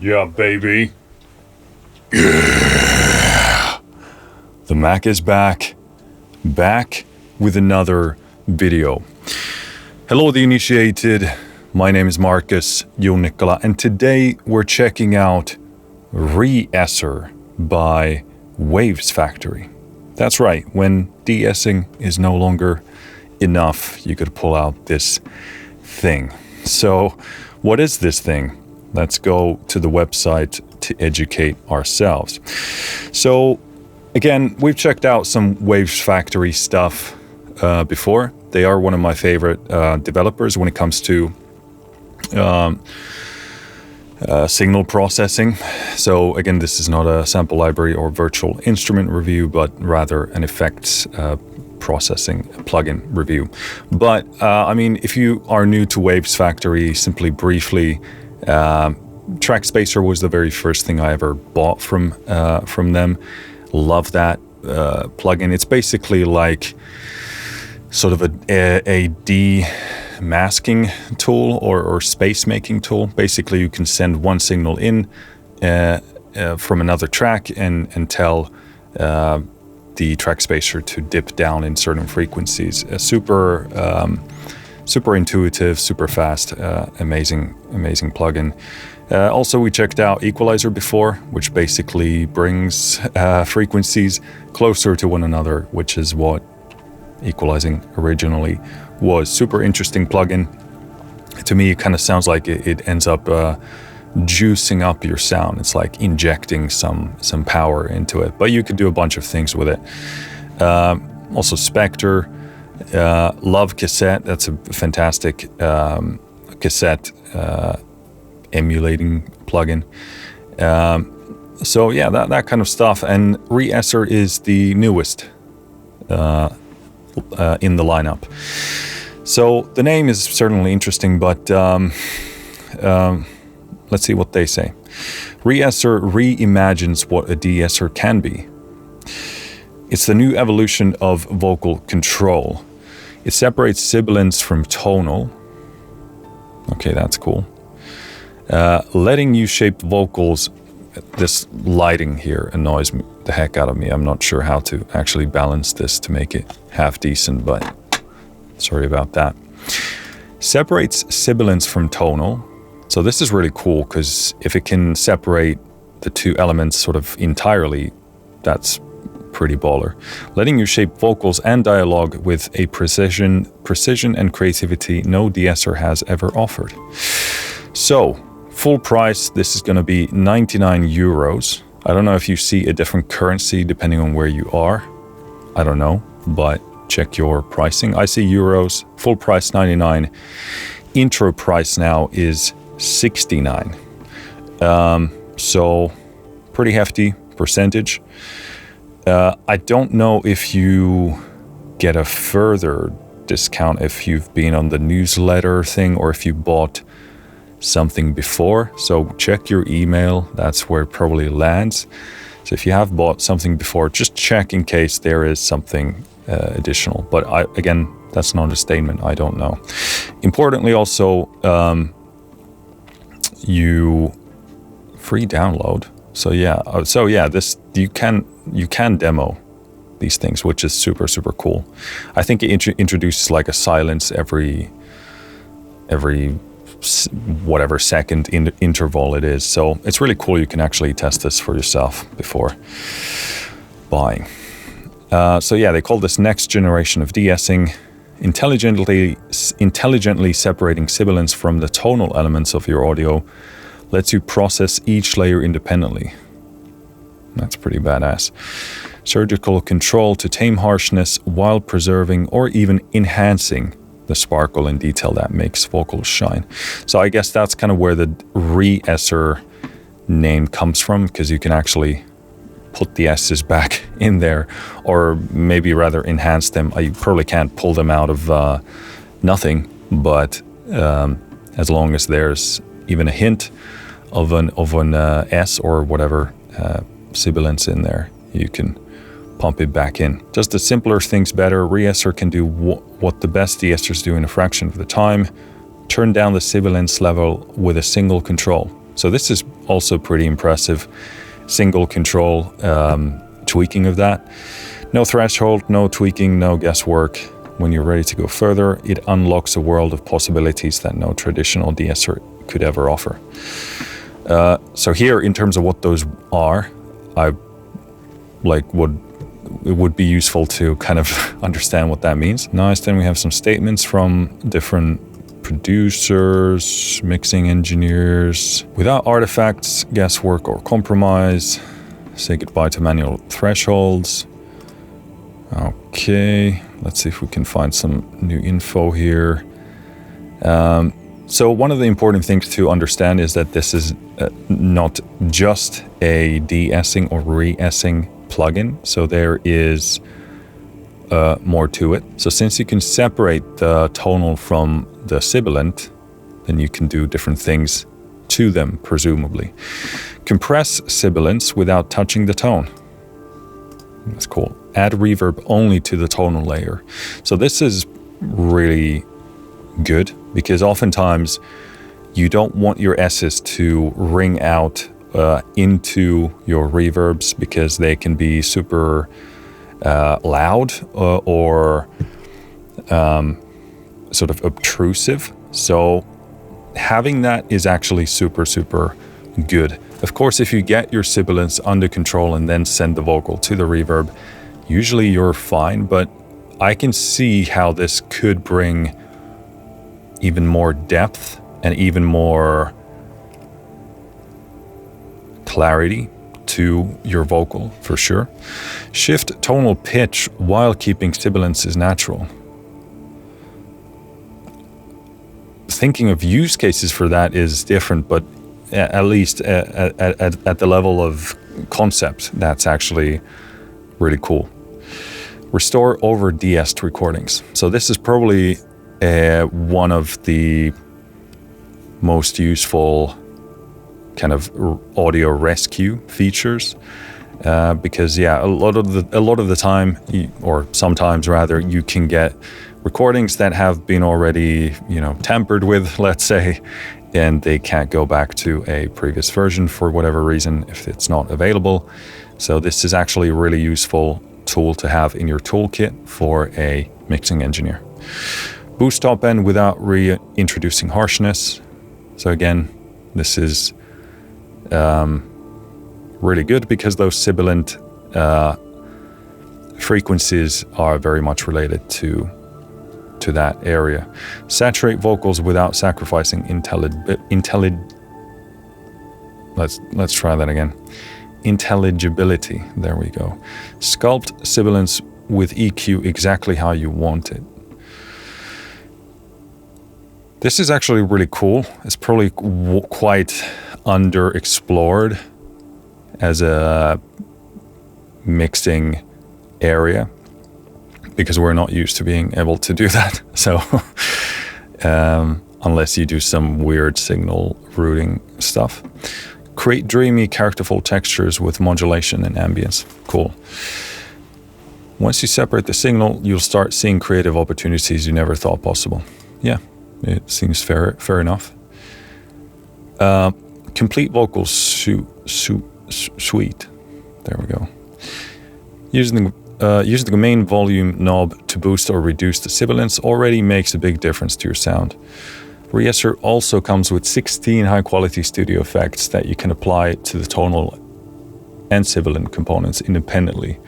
Yeah, baby. Yeah. The Mack is back with another video. Hello, the initiated. My name is Marcus Junikala, and today we're checking out Re-Esser by Wavesfactory. That's right, when de-essing is no longer enough, you could pull out this thing. So, what is this thing? Let's go to the website to educate ourselves. So, again, we've checked out some Wavesfactory stuff before. They are one of my favorite developers when it comes to signal processing. So again, this is not a sample library or virtual instrument review, but rather an effects processing plugin review. But I mean, if you are new to Wavesfactory, simply briefly, Track Spacer was the very first thing I ever bought from them. Love that plugin. It's basically like sort of a de-masking tool or space making tool. Basically, you can send one signal in from another track and tell the Track Spacer to dip down in certain frequencies. Super intuitive, super fast, amazing plugin. Also, we checked out Equalizer before, which basically brings frequencies closer to one another, which is what equalizing originally was. Super interesting plugin. To me, it kind of sounds like it ends up juicing up your sound. It's like injecting some power into it, but you could do a bunch of things with it. Also Spectre, love Cassette. That's a fantastic cassette emulating plugin. So yeah, that kind of stuff. And Re-Esser is the newest in the lineup. So the name is certainly interesting, but let's see what they say. Re-Esser reimagines what a de-esser can be. It's the new evolution of vocal control. It separates sibilants from tonal. Okay, that's cool. Letting you shape vocals. This lighting here annoys the heck out of me. I'm not sure how to actually balance this to make it half decent, but sorry about that. Separates sibilants from tonal. So this is really cool because if it can separate the two elements sort of entirely, that's pretty baller. Letting you shape vocals and dialogue with a precision and creativity no de-esser has ever offered. So, full price, this is going to be 99 euros. I don't know if you see a different currency depending on where you are. I don't know, but check your pricing. I see euros, full price 99. Intro price now is 69. So pretty hefty percentage. I don't know if you get a further discount if you've been on the newsletter thing or if you bought something before. So check your email. That's where it probably lands. So if you have bought something before, just check in case there is something additional. But again, that's not a statement. I don't know. Importantly, also, you free download. So yeah, this you can demo these things, which is super cool. I think it introduces like a silence every whatever second interval it is. So it's really cool. You can actually test this for yourself before buying. So yeah, they call this next generation of de-essing, intelligently separating sibilants from the tonal elements of your audio, lets you process each layer independently. That's pretty badass. Surgical control to tame harshness while preserving or even enhancing the sparkle and detail that makes vocals shine. So I guess that's kind of where the Re-Esser name comes from, because you can actually put the S's back in there, or maybe rather enhance them. You probably can't pull them out of nothing, but as long as there's even a hint of an S or whatever sibilants in there, you can pump it back in. Just the simpler things better. Re-Esser can do what the best de-essers do in a fraction of the time. Turn down the sibilance level with a single control. So this is also pretty impressive. Single control tweaking of that. No threshold, no tweaking, no guesswork. When you're ready to go further, it unlocks a world of possibilities that no traditional de-esser could ever offer. So here, in terms of what those are, it would be useful to kind of understand what that means. Nice. Then we have some statements from different producers, mixing engineers. Without artifacts, guesswork, or compromise, say goodbye to manual thresholds. Okay, let's see if we can find some new info here. So one of the important things to understand is that this is not just a de-essing or re-essing plugin. So there is more to it. So since you can separate the tonal from the sibilant, then you can do different things to them, presumably. Compress sibilants without touching the tone. That's cool. Add reverb only to the tonal layer. So this is really good because oftentimes you don't want your S's to ring out into your reverbs because they can be super loud or sort of obtrusive. So having that is actually super, super good. Of course, if you get your sibilants under control and then send the vocal to the reverb, usually you're fine, but I can see how this could bring even more depth and even more clarity to your vocal, for sure. Shift tonal pitch while keeping sibilants is natural. Thinking of use cases for that is different, but at least at the level of concept, that's actually really cool. Restore over de-essed recordings. So this is probably one of the most useful kind of audio rescue features, because a lot of the time, or sometimes rather, you can get recordings that have been already tampered with, let's say, and they can't go back to a previous version for whatever reason if it's not available. So this is actually a really useful tool to have in your toolkit for a mixing engineer. Boost top end without reintroducing harshness. So again, this is really good because those sibilant frequencies are very much related to that area. Saturate vocals without sacrificing let's try that again. Intelligibility. There we go. Sculpt sibilants with EQ exactly how you want it. This is actually really cool. It's probably quite underexplored as a mixing area because we're not used to being able to do that. So unless you do some weird signal routing stuff. Create dreamy, characterful textures with modulation and ambience. Cool. Once you separate the signal, you'll start seeing creative opportunities you never thought possible. Yeah, it seems fair enough. Complete vocal suite. There we go. Using the main volume knob to boost or reduce the sibilants already makes a big difference to your sound. Re-Esser also comes with 16 high-quality studio effects that you can apply to the tonal and sibilant components independently.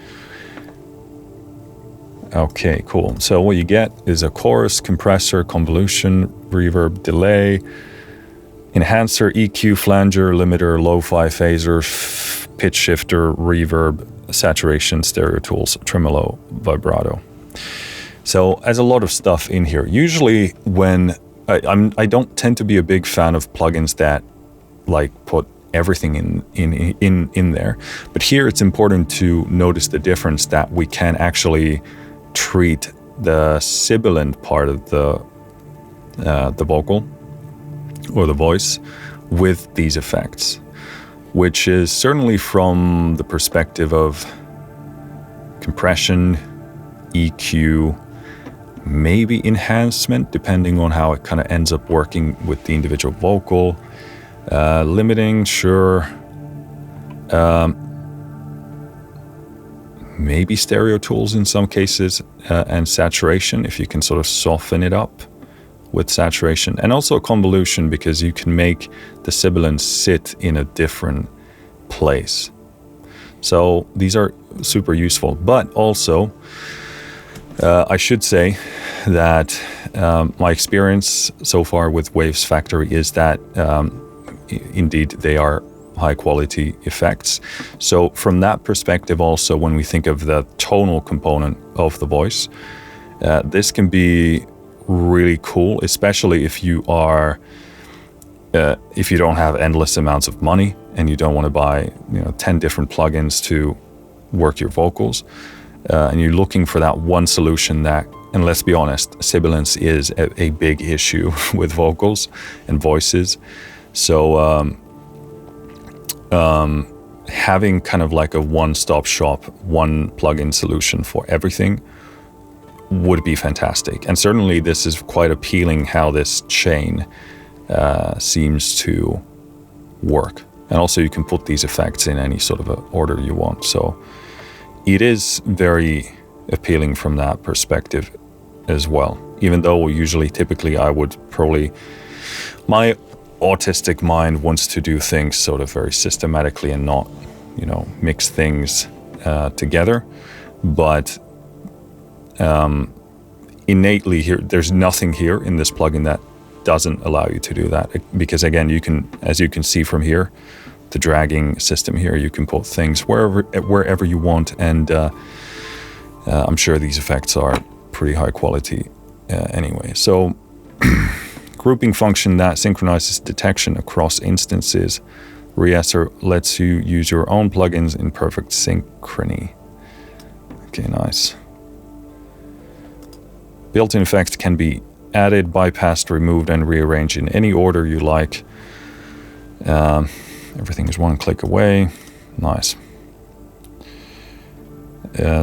Okay, cool. So what you get is a chorus, compressor, convolution, reverb, delay, enhancer, EQ, flanger, limiter, lo-fi, phaser, pitch shifter, reverb, saturation, stereo tools, tremolo, vibrato. So there's a lot of stuff in here. Usually when I don't tend to be a big fan of plugins that like put everything in there, but here it's important to notice the difference that we can actually treat the sibilant part of the vocal or the voice with these effects, which is certainly from the perspective of compression, EQ, maybe enhancement, depending on how it kind of ends up working with the individual vocal. Limiting, sure. Maybe stereo tools in some cases, and saturation, if you can sort of soften it up with saturation. And also convolution, because you can make the sibilants sit in a different place. So these are super useful. But also, I should say that my experience so far with Wavesfactory is that indeed they are high quality effects. So from that perspective also, when we think of the tonal component of the voice, this can be really cool, especially if you are if you don't have endless amounts of money and you don't want to buy 10 different plugins to work your vocals, and you're looking for that one solution that, and let's be honest, sibilance is a big issue with vocals and voices. So having kind of like a one-stop shop, one plugin solution for everything would be fantastic. And certainly this is quite appealing how this chain seems to work. And also you can put these effects in any sort of a order you want. So it is very appealing from that perspective as well. Even though typically I would probably, my autistic mind wants to do things sort of very systematically and not, mix things together. But innately here, there's nothing here in this plugin that doesn't allow you to do that. Because again, as you can see from here, the dragging system here, you can put things wherever you want. And I'm sure these effects are pretty high quality anyway. So grouping function that synchronizes detection across instances. Re-Esser lets you use your own plugins in perfect synchrony. Okay, nice. Built-in effects can be added, bypassed, removed, and rearranged in any order you like. Everything is one click away. Nice.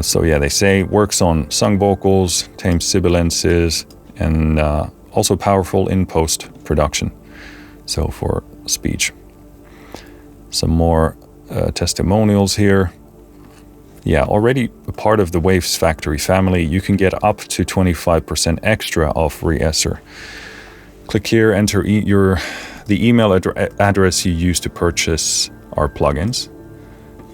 So yeah, they say works on sung vocals, tames sibilances, and also powerful in post-production. So for speech. Some more testimonials here. Yeah, already a part of the Wavesfactory family, you can get up to 25% extra off Re-Esser. Click here, enter the email address you use to purchase our plugins.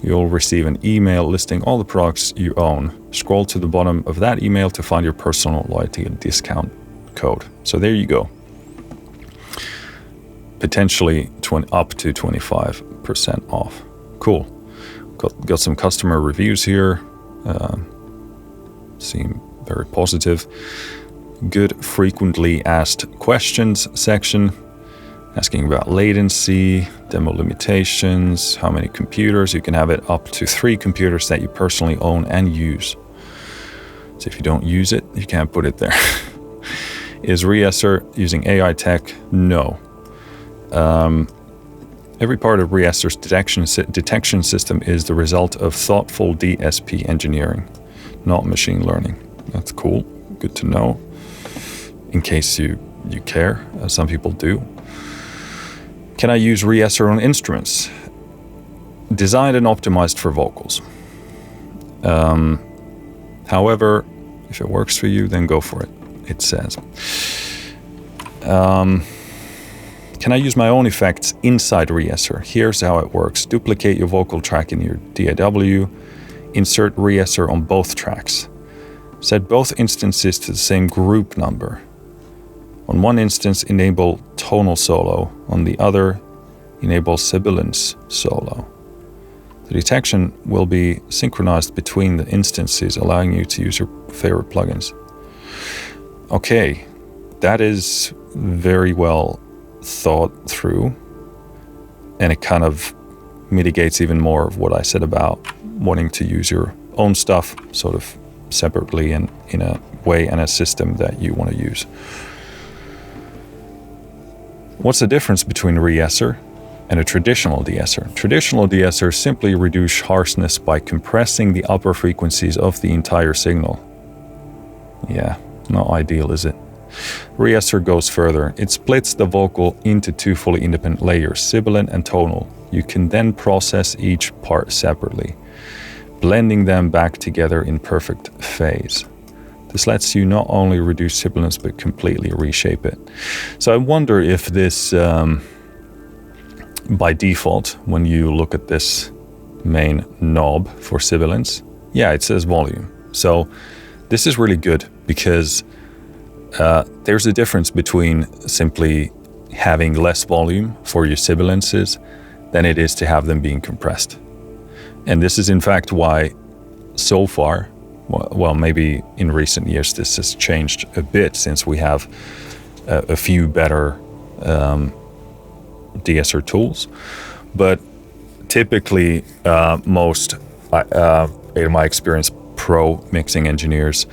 You'll receive an email listing all the products you own. Scroll to the bottom of that email to find your personal loyalty and discount code. So there you go. Potentially up to 25% off. Cool. Got some customer reviews here. Seem very positive. Good frequently asked questions section. Asking about latency, demo limitations, how many computers. You can have it up to 3 computers that you personally own and use. So if you don't use it, you can't put it there. Is Re-Esser using AI tech? No. Every part of Re-Esser's detection system is the result of thoughtful DSP engineering, not machine learning. That's cool. Good to know. In case you care, some people do. Can I use Re-Esser on instruments? Designed and optimized for vocals. However, if it works for you, then go for it, it says. Can I use my own effects inside Re-Esser? Here's how it works. Duplicate your vocal track in your DAW. Insert Re-Esser on both tracks. Set both instances to the same group number. On one instance, enable tonal solo. On the other, enable sibilance solo. The detection will be synchronized between the instances, allowing you to use your favorite plugins. Okay, that is very well thought through, and it kind of mitigates even more of what I said about wanting to use your own stuff sort of separately and in a way and a system that you want to use. What's the difference between Re-Esser and a traditional de-esser? Traditional de-essers simply reduce harshness by compressing the upper frequencies of the entire signal. Yeah, not ideal, is it? Re-Esser goes further. It splits the vocal into 2 fully independent layers, sibilant and tonal. You can then process each part separately, blending them back together in perfect phase. This lets you not only reduce sibilance but completely reshape it. So I wonder if this, by default, when you look at this main knob for sibilance, yeah, it says volume. So this is really good because there's a difference between simply having less volume for your sibilances than it is to have them being compressed. And this is in fact why so far, well, maybe in recent years this has changed a bit since we have a few better de-esser tools. But typically most, in my experience, pro mixing engineers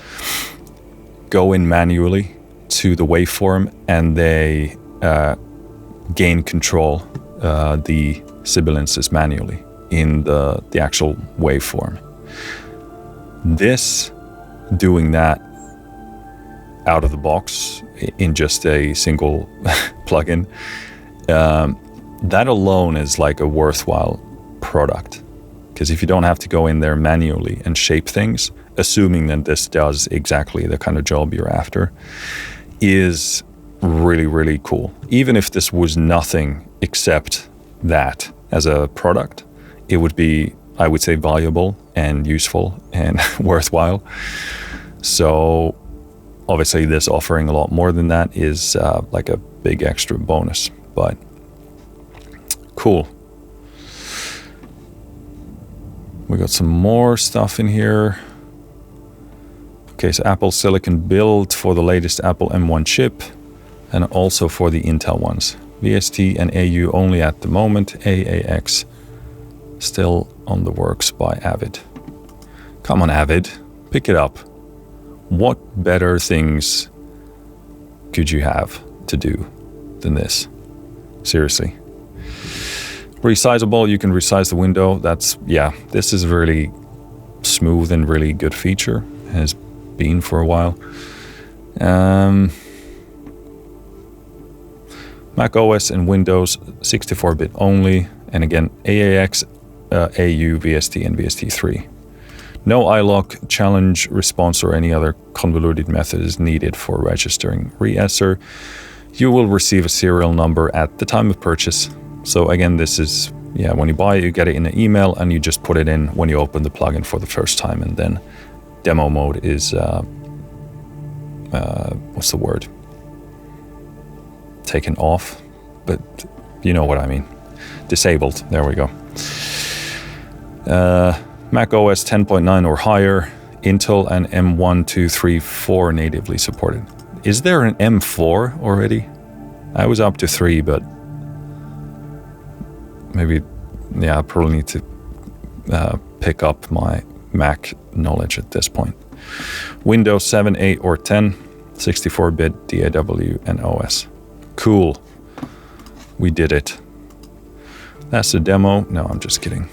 go in manually to the waveform and they gain control the sibilances manually in the actual waveform. This, doing that out of the box in just a single plugin, that alone is like a worthwhile product. Because if you don't have to go in there manually and shape things, assuming that this does exactly the kind of job you're after, is really, really cool. Even if this was nothing except that as a product, it would be, I would say, valuable and useful and worthwhile. So obviously this offering a lot more than that is like a big extra bonus, but cool. We got some more stuff in here. Okay, so Apple Silicon build for the latest Apple M1 chip and also for the Intel ones. VST and AU only at the moment. AAX still on the works by Avid. Come on, Avid, pick it up. What better things could you have to do than this? Seriously. Resizable, you can resize the window. That's, yeah, this is really smooth and really good feature. Has been for a while. Mac OS and Windows 64-bit only. And again, AAX, AU, VST, and VST3. No iLock, challenge, response, or any other convoluted method is needed for registering Re-Esser. You will receive a serial number at the time of purchase. So again, this is, yeah, when you buy it, you get it in an email and you just put it in when you open the plugin for the first time. And then demo mode is, what's the word? Taken off, but you know what I mean. Disabled, there we go. Mac OS 10.9 or higher, Intel and M1, 2, 3, 4 natively supported. Is there an M4 already? I was up to 3, but maybe, yeah, I probably need to pick up my Mac knowledge at this point. Windows 7, 8, or 10, 64-bit DAW and OS. Cool. We did it. That's the demo. No, I'm just kidding.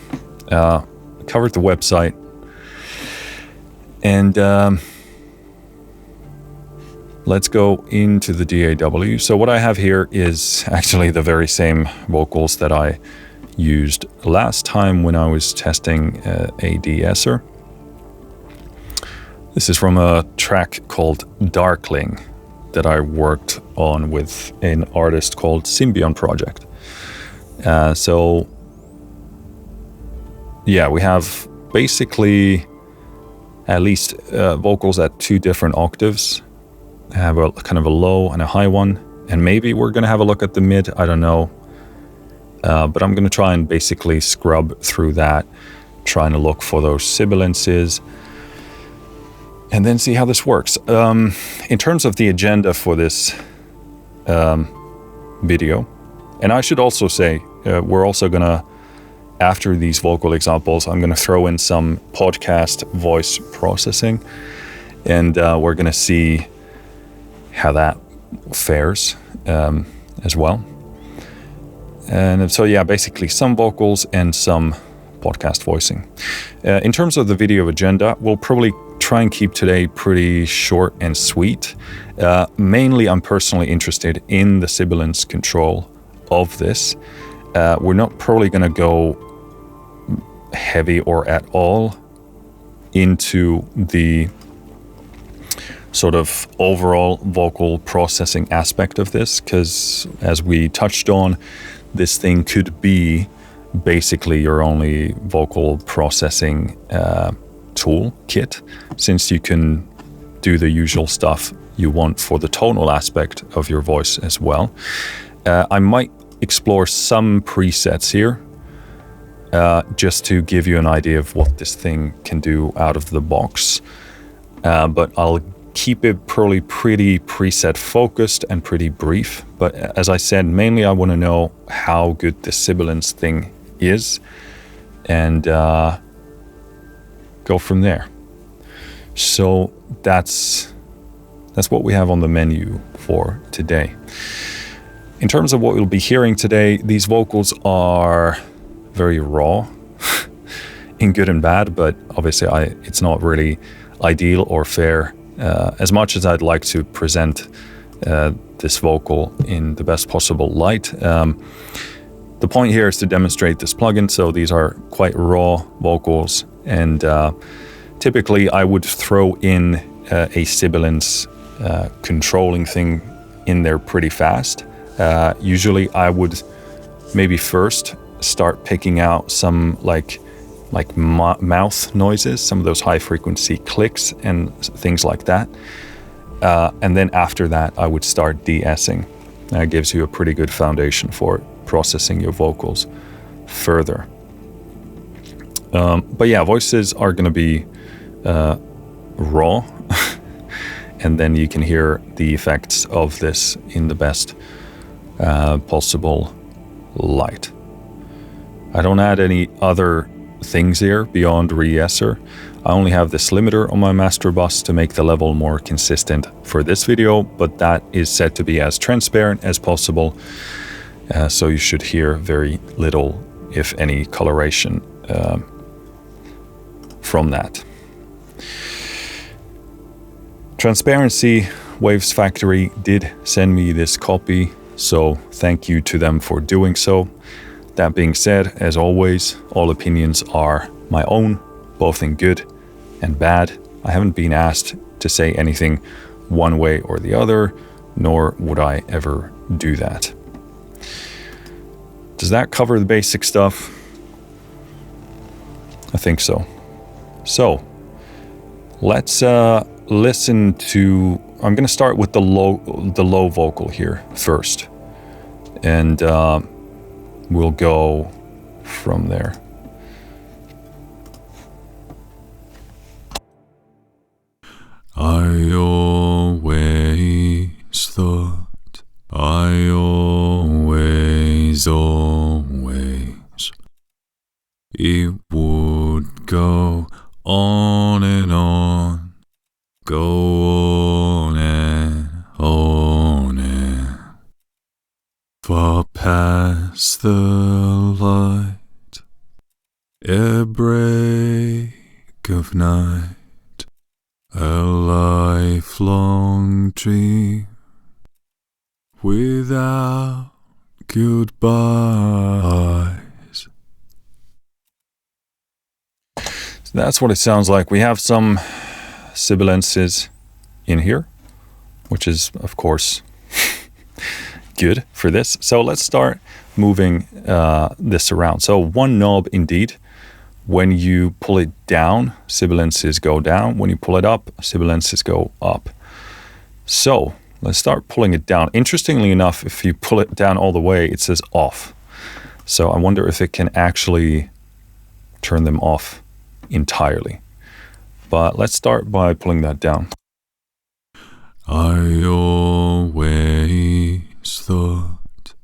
Covered the website. And let's go into the DAW. So what I have here is actually the very same vocals that I used last time when I was testing a de-esser. This is from a track called Darkling that I worked on with an artist called Symbion Project. So yeah, we have basically at least vocals at 2 different octaves. I have a kind of a low and a high one, and maybe we're going to have a look at the mid, I don't know. But I'm going to try and basically scrub through that, trying to look for those sibilances, and then see how this works. In terms of the agenda for this video, and I should also say, we're also going to, after these vocal examples, I'm going to throw in some podcast voice processing, and we're going to see how that fares as well. And so, yeah, basically some vocals and some podcast voicing. In terms of the video agenda, we'll probably try and keep today pretty short and sweet. Mainly, I'm personally interested in the sibilance control of this. We're not probably going to go heavy or at all into the sort of overall vocal processing aspect of this, because as we touched on, this thing could be basically your only vocal processing toolkit, since you can do the usual stuff you want for the tonal aspect of your voice as well. I might explore some presets here just to give you an idea of what this thing can do out of the box, but I'll keep it probably pretty preset focused and pretty brief. But as I said, mainly I want to know how good the sibilance thing is, and go from there. So that's what we have on the menu for today. In terms of what we'll be hearing today, these vocals are very raw in good and bad, but obviously it's not really ideal or fair. As much as I'd like to present this vocal in the best possible light, the point here is to demonstrate this plugin, so these are quite raw vocals, and typically I would throw in a sibilance controlling thing in there pretty fast. Usually I would maybe first start picking out some like mouth noises, some of those high frequency clicks and things like that. And then after that, I would start de-essing. That gives you a pretty good foundation for processing your vocals further. But yeah, voices are going to be raw, and then you can hear the effects of this in the best possible light. I don't add any other things here beyond Re-Esser. I only have this limiter on my master bus to make the level more consistent for this video, but that is set to be as transparent as possible, so you should hear very little, if any, coloration from that. Transparency, Wavesfactory did send me this copy, so thank you to them for doing so. That being said, as always, all opinions are my own, both in good and bad. I haven't been asked to say anything one way or the other, nor would I ever do that. Does that cover the basic stuff? I think so. So, let's listen to... I'm going to start with the low vocal here first, and we'll go from there. I always thought, I always it would go on and on, go on and far past the light, a break of night, a lifelong dream without goodbyes. So that's what it sounds like. We have some sibilances in here, which is, of course, good for this. So let's start moving this around. So one knob indeed. When you pull it down, sibilances go down. When you pull it up, sibilances go up. So let's start pulling it down. Interestingly enough, if you pull it down all the way, it says off. So I wonder if it can actually turn them off entirely. But let's start by pulling that down. I always thought,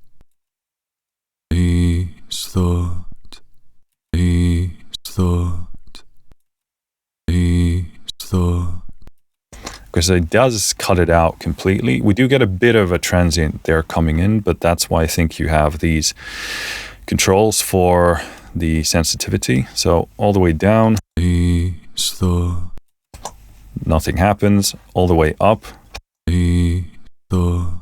because it does cut it out completely. We do get a bit of a transient there coming in, but that's why I think you have these controls for the sensitivity. So all the way down. Nothing happens. All the way up, E dot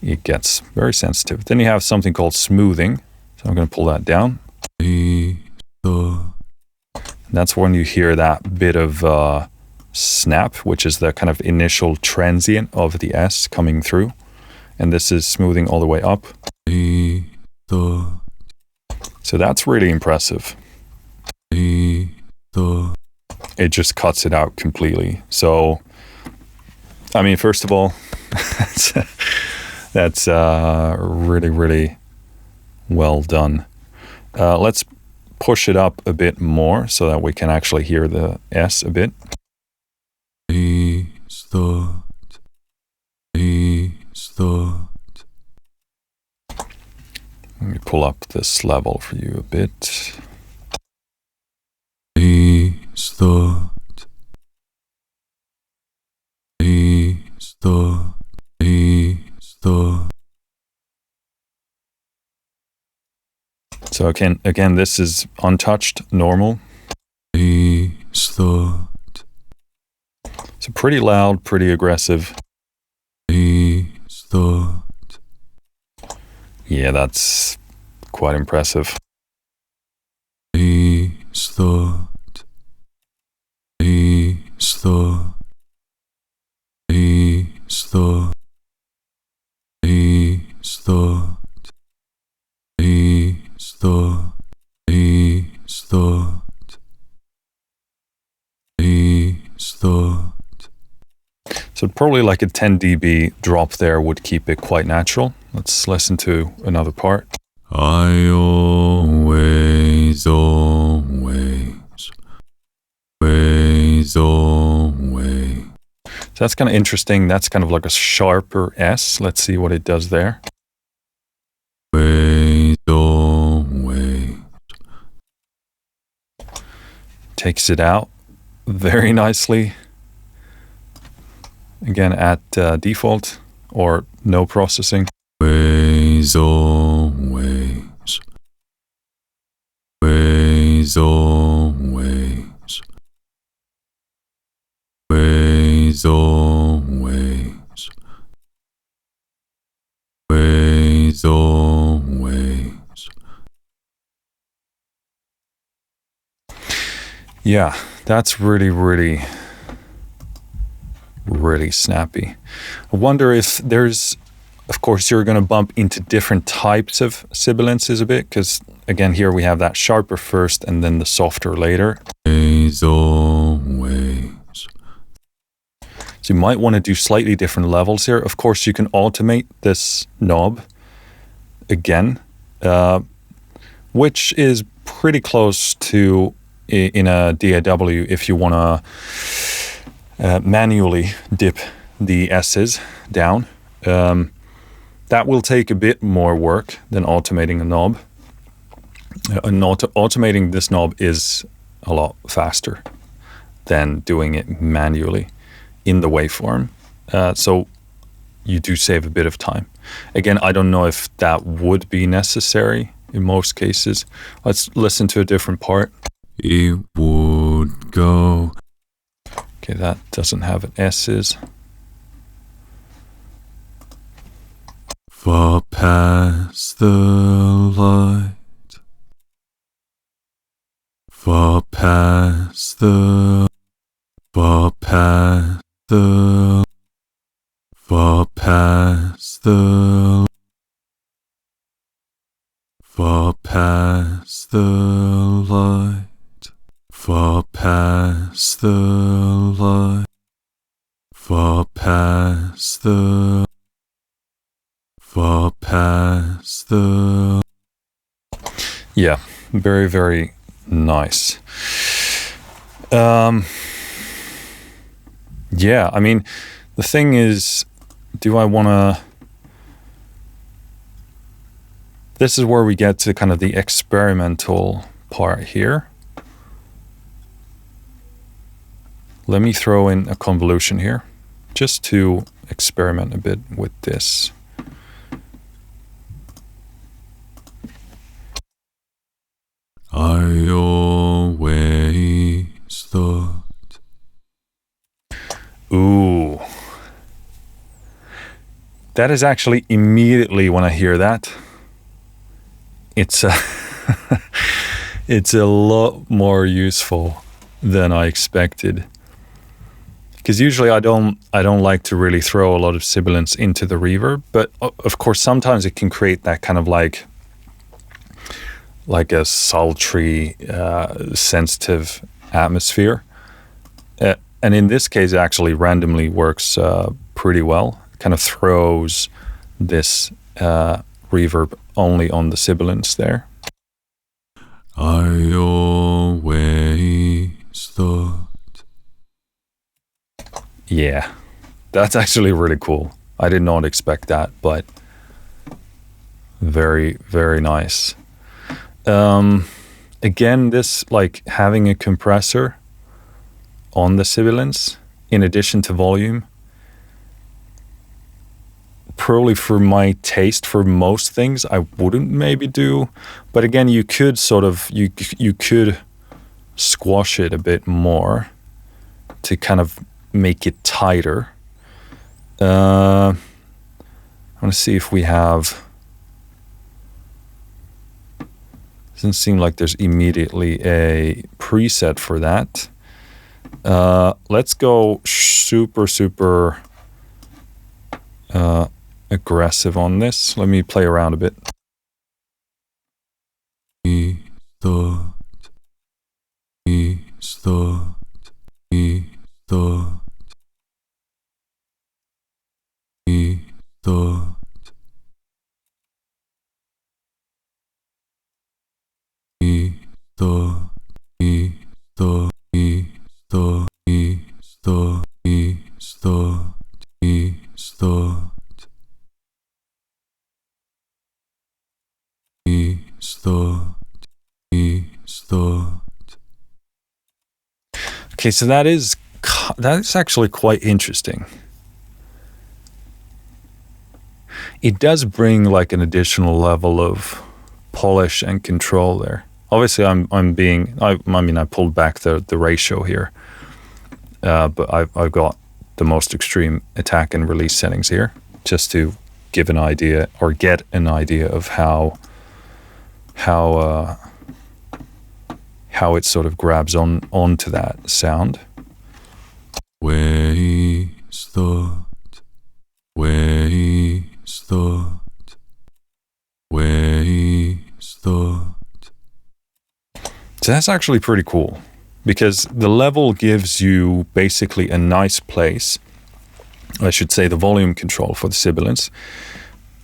it gets very sensitive. Then you have something called smoothing. So I'm going to pull that down. E dot That's when you hear that bit of snap, which is the kind of initial transient of the S coming through. And this is smoothing all the way up. E dot So that's really impressive. E dot It just cuts it out completely. So, I mean, first of all, that's really, really well done. Let's push it up a bit more so that we can actually hear the S a bit. E dot E dot Let me pull up this level for you a bit. E dot E dot E dot. So again, this is untouched, normal. E dot So pretty loud, pretty aggressive. E dot Yeah, that's quite impressive. E dot E dot E dot E dot E dot E dot E dot. So probably like a 10 dB drop there would keep it quite natural. Let's listen to another part. I always, always, always, always. So that's kind of interesting. That's kind of like a sharper S. Let's see what it does there. Always, always. Takes it out very nicely. Again, at default or no processing. Always, always. Always, always. Always, always. Always, always. Yeah, that's really, really, really snappy. I wonder if there's, of course, you're going to bump into different types of sibilances a bit, because again, here we have that sharper first and then the softer later. Always, always. So you might want to do slightly different levels here. Of course, you can automate this knob again, which is pretty close to in a DAW if you want to manually dip the S's down. That will take a bit more work than automating a knob. Automating this knob is a lot faster than doing it manually in the waveform. So you do save a bit of time. Again, I don't know if that would be necessary in most cases. Let's listen to a different part. It would go. Okay, that doesn't have an S's. Far past the light. Far past the. Far past the. Far past the. Far past the light. Far past the light. Far past the. Far past the. Yeah, very, very nice. Yeah, I mean, the thing is, do I want to... This is where we get to kind of the experimental part here. Let me throw in a convolution here, just to experiment a bit with this. I always thought That is actually immediately when I hear that, it's a, it's a lot more useful than I expected. Because usually I don't like to really throw a lot of sibilants into the reverb, but of course sometimes it can create that kind of like a sultry, sensitive atmosphere. And in this case, it actually randomly works pretty well. It kind of throws this reverb only on the sibilants there. I always thought. Yeah, that's actually really cool. I did not expect that, but very, very nice. Again, this like having a compressor on the sibilants in addition to volume, probably for my taste for most things I wouldn't maybe do, but again you could sort of you could squash it a bit more to kind of make it tighter. I want to see if we have. Doesn't seem like there's immediately a preset for that. Let's go super aggressive on this. Let me play around a bit. Okay, so that is actually quite interesting. It does bring like an additional level of polish and control there. Obviously, I pulled back the ratio here, but I've got the most extreme attack and release settings here, just to give an idea or get an idea of how it sort of grabs onto that sound. So that's actually pretty cool, because the level gives you basically a nice place. I should say the volume control for the sibilants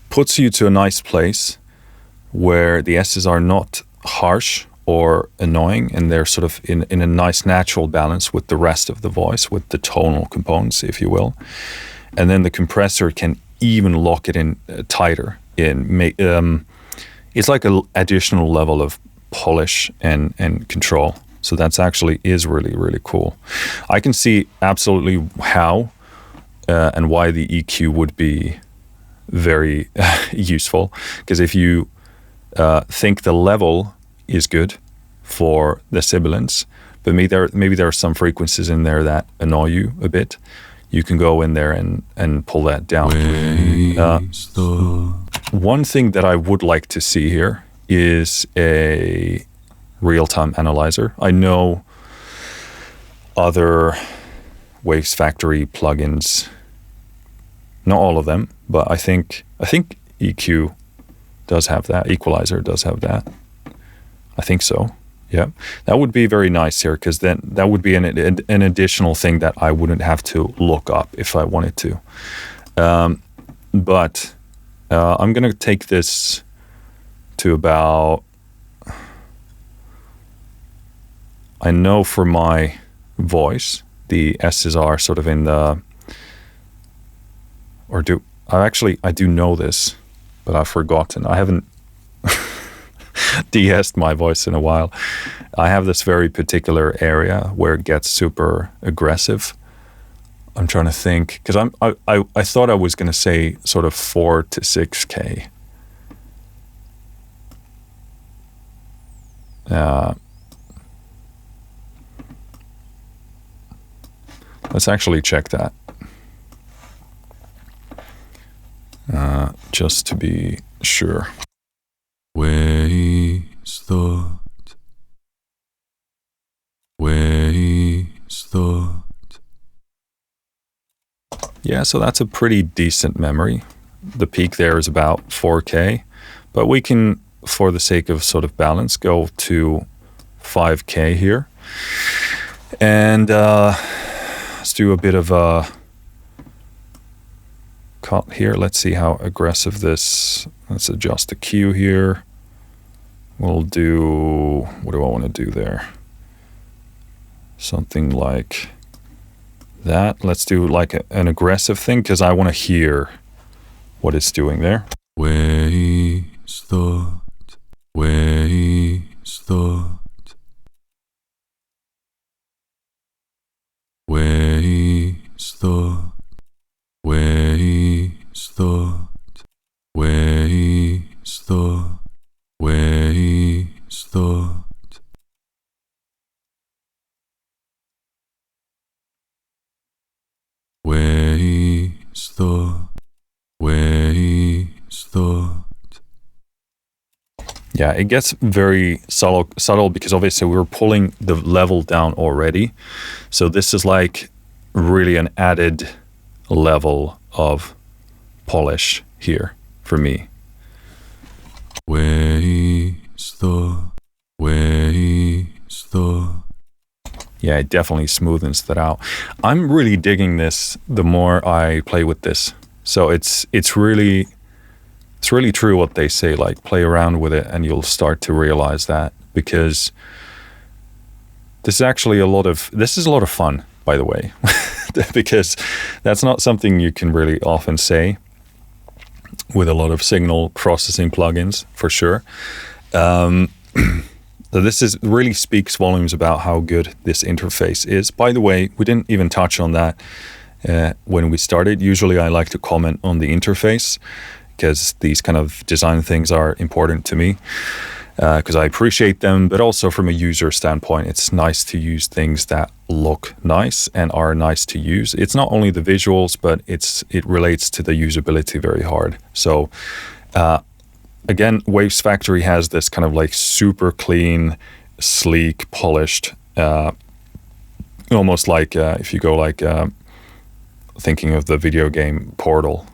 puts you to a nice place where the S's are not harsh or annoying, and they're sort of in a nice natural balance with the rest of the voice, with the tonal components, if you will. And then the compressor can even lock it in tighter. It's like an additional level of polish and control. So that's actually is really, really cool. I can see absolutely how and why the EQ would be very useful, because if you think the level is good for the sibilants, but maybe there are some frequencies in there that annoy you a bit, you can go in there and pull that down. One thing that I would like to see here is a real-time analyzer. I know other Wavesfactory plugins, not all of them, but I think EQ does have that. Equalizer does have that. I think so. Yeah, that would be very nice here, because then that would be an additional thing that I wouldn't have to look up if I wanted to. But I'm going to take this to about, I know for my voice, the S's are sort of in the, I do know this, but I've forgotten. I haven't de-essed my voice in a while. I have this very particular area where it gets super aggressive. I'm trying to think, because I thought I was going to say sort of 4 to 6K. Let's actually check that. just to be sure. Waves thought. Waves thought. Yeah, so that's a pretty decent memory. The peak there is about 4K, but we can, for the sake of sort of balance, go to 5K here. And let's do a bit of a cut here. Let's see how aggressive this, let's adjust the Q here. We'll do, what do I want to do there? Something like that. Let's do like an aggressive thing because I want to hear what it's doing there. Waves thought. Waves thought. Waves thought. Waves thought. Waves thought. Waves thought. Waves thought. Waves thought. Yeah, it gets very subtle because obviously we're pulling the level down already. So this is like really an added level of polish here for me. Waves thought. Waves thought. Yeah, it definitely smoothens that out. I'm really digging this the more I play with this. So it's really true what they say, like play around with it and you'll start to realize that, because this is actually a lot of fun, by the way, because that's not something you can really often say with a lot of signal processing plugins, for sure. So this really speaks volumes about how good this interface is. By the way, we didn't even touch on that when we started. Usually I like to comment on the interface because these kind of design things are important to me because I appreciate them, but also from a user standpoint, it's nice to use things that look nice and are nice to use. It's not only the visuals, but it relates to the usability very hard. So again, Wavesfactory has this kind of like super clean, sleek, polished, almost like if you go like thinking of the video game Portal.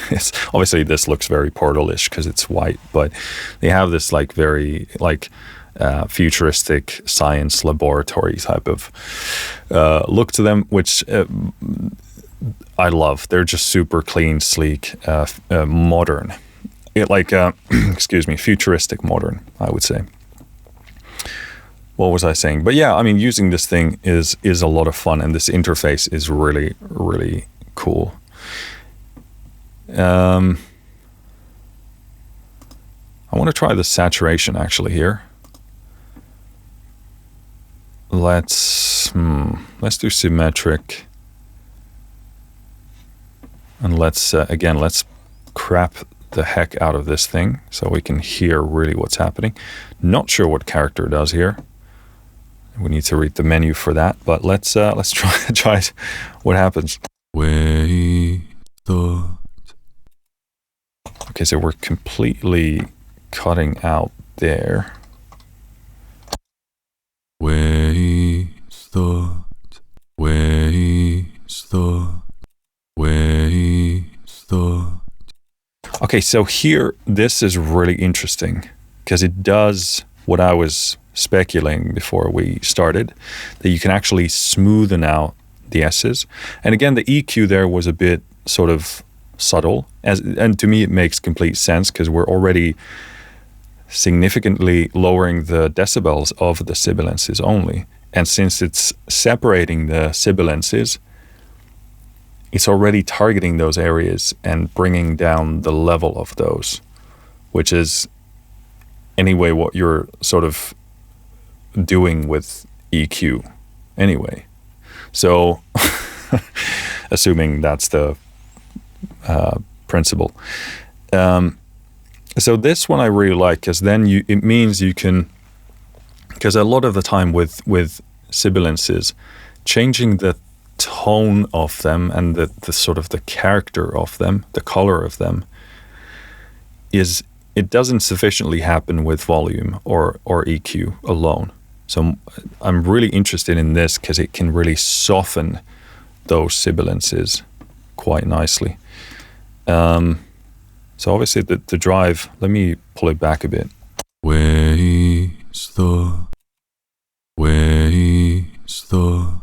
It's obviously this looks very Portal-ish because it's white, but they have this like very like futuristic science laboratory type of look to them, which I love. They're just super clean, sleek, modern. Futuristic modern, I would say. What was I saying? But yeah, I mean, using this thing is a lot of fun, and this interface is really, really cool. I want to try the saturation actually here. Let's do symmetric, and let's crap the heck out of this thing so we can hear really what's happening. Not sure what character does here. We need to read the menu for that, but let's try it, what happens. Wave thought. Okay, so we're completely cutting out there. Waves thought. Waves thought. Waves thought. Okay, so here, this is really interesting because it does what I was speculating before we started, that you can actually smoothen out the S's. And again, the EQ there was a bit sort of subtle, and to me it makes complete sense because we're already significantly lowering the decibels of the sibilances only. And since it's separating the sibilances, it's already targeting those areas and bringing down the level of those, which is anyway what you're sort of doing with EQ anyway. So assuming that's the principle. So this one I really like because then it means you can, because a lot of the time with sibilances, changing the tone of them and the sort of the character of them, the color of them, is it doesn't sufficiently happen with volume or EQ alone. So I'm really interested in this because it can really soften those sibilances quite nicely. So obviously the drive, let me pull it back a bit. Wavesfactory, Wavesfactory,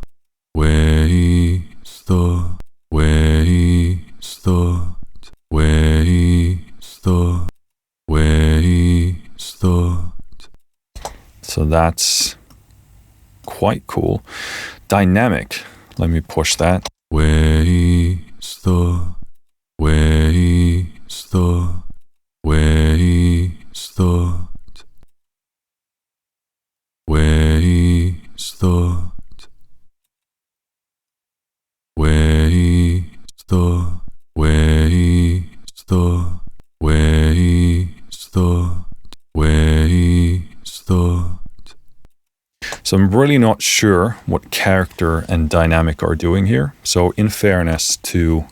Wavesfactory, Wavesfactory, Wavesfactory, Wavesfactory. So that's quite cool. Dynamic, let me push that. Wavesfactory, Wavesfactory, Wavesfactory, Wavesfactory, Wavesfactory, Wavesfactory, Wavesfactory, Wavesfactory. So I'm really not sure what character and dynamic are doing here. So in fairness to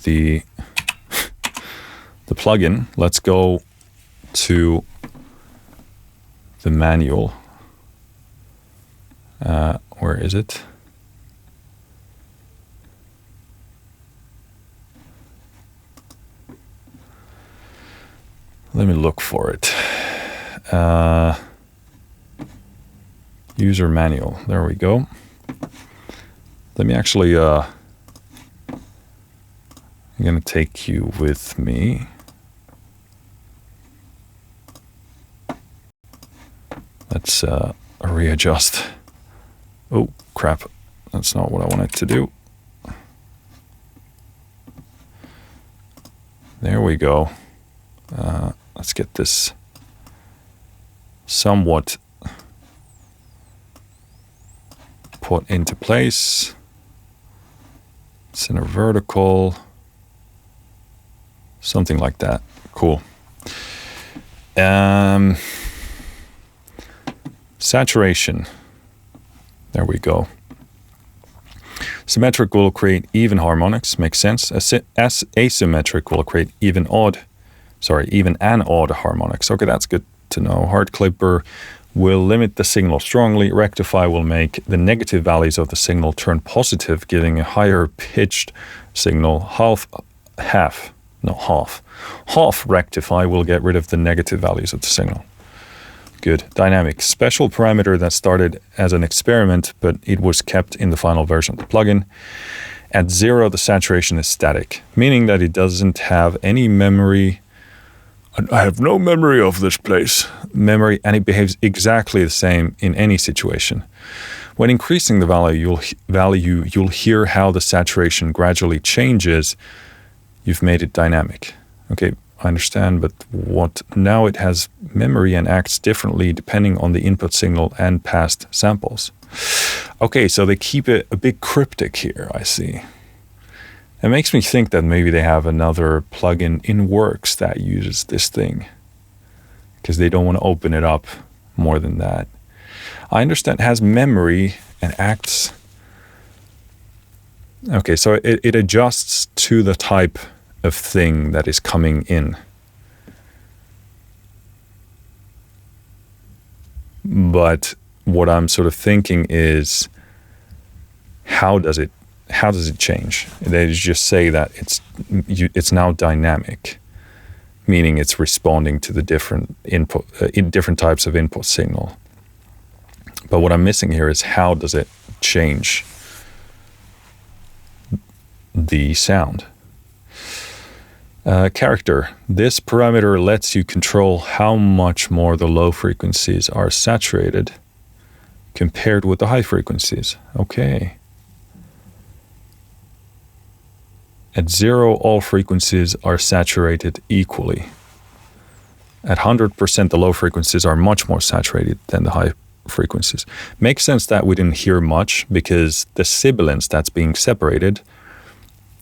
the plugin, let's go to the manual. Where is it? Let me look for it. User manual. There we go. Let me actually, I'm going to take you with me. Let's readjust. Oh, crap. That's not what I wanted to do. There we go. Let's get this somewhat put into place. Center vertical. Something like that. Cool. Saturation. There we go. Symmetric will create even harmonics. Makes sense. As asymmetric will create even and odd harmonics. Okay, that's good to know. Hard clipper will limit the signal strongly. Rectify will make the negative values of the signal turn positive, giving a higher pitched signal. Half rectify will get rid of the negative values of the signal. Good. Dynamic. Special parameter that started as an experiment, but it was kept in the final version of the plugin. At 0, the saturation is static, meaning that it doesn't have any memory. I have no memory of this place. Memory, and it behaves exactly the same in any situation. When increasing the value, you'll hear how the saturation gradually changes. You've made it dynamic. Okay, I understand, but now it has memory and acts differently depending on the input signal and past samples. Okay, so they keep it a bit cryptic here, I see. It makes me think that maybe they have another plugin in works that uses this thing, because they don't want to open it up more than that. I understand it has memory and acts. Okay, so it adjusts to the type of thing that is coming in. But what I'm sort of thinking is, how does it change? They just say that it's now dynamic, meaning it's responding to the different input, different types of input signal. But what I'm missing here is, how does it change the sound? Character. This parameter lets you control how much more the low frequencies are saturated compared with the high frequencies. Okay. At 0, all frequencies are saturated equally. At 100%, the low frequencies are much more saturated than the high frequencies. Makes sense that we didn't hear much, because the sibilance that's being separated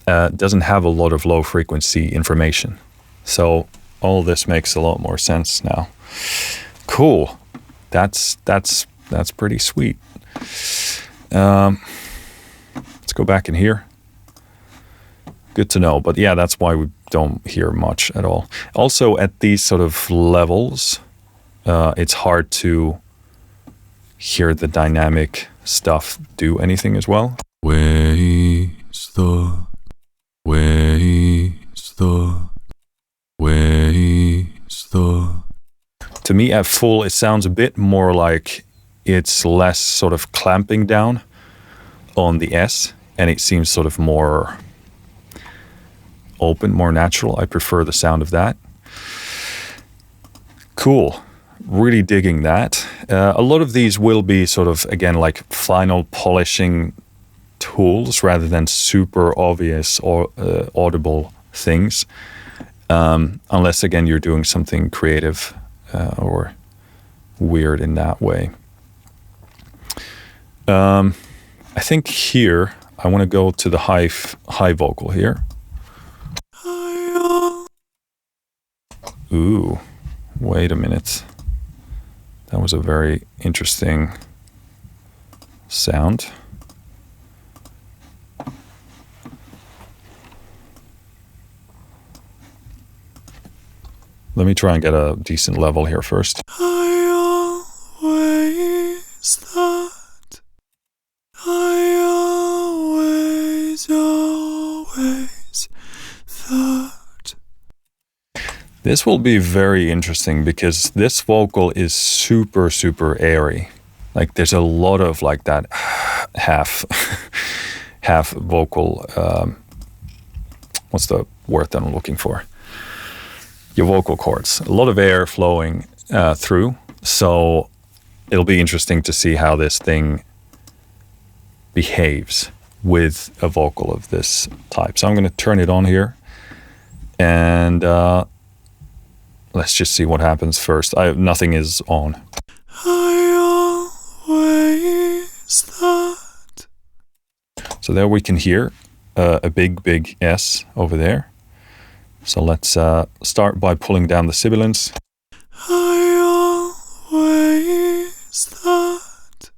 doesn't have a lot of low frequency information. So all this makes a lot more sense now. Cool. That's pretty sweet. Let's go back in here. Good to know. But yeah, that's why we don't hear much at all. Also, at these sort of levels, it's hard to hear the dynamic stuff do anything as well. Where's the To me, at full, it sounds a bit more like it's less sort of clamping down on the S, and it seems sort of more open, more natural. I prefer the sound of that. Cool. Really digging that. A lot of these will be sort of, again, like final polishing tools rather than super obvious or audible things. Unless, again, you're doing something creative or weird in that way. I think here, I want to go to the high vocal here. Ooh, wait a minute. That was a very interesting sound. Let me try and get a decent level here first. I always thought, always thought. This will be very interesting because this vocal is super, super airy. Like there's a lot of like that half vocal, what's the word that I'm looking for? Your vocal cords. A lot of air flowing through. So it'll be interesting to see how this thing behaves with a vocal of this type. So I'm going to turn it on here. And let's just see what happens first. Nothing is on. I always thought. So there we can hear a big S over there. So let's start by pulling down the sibilants. I always thought.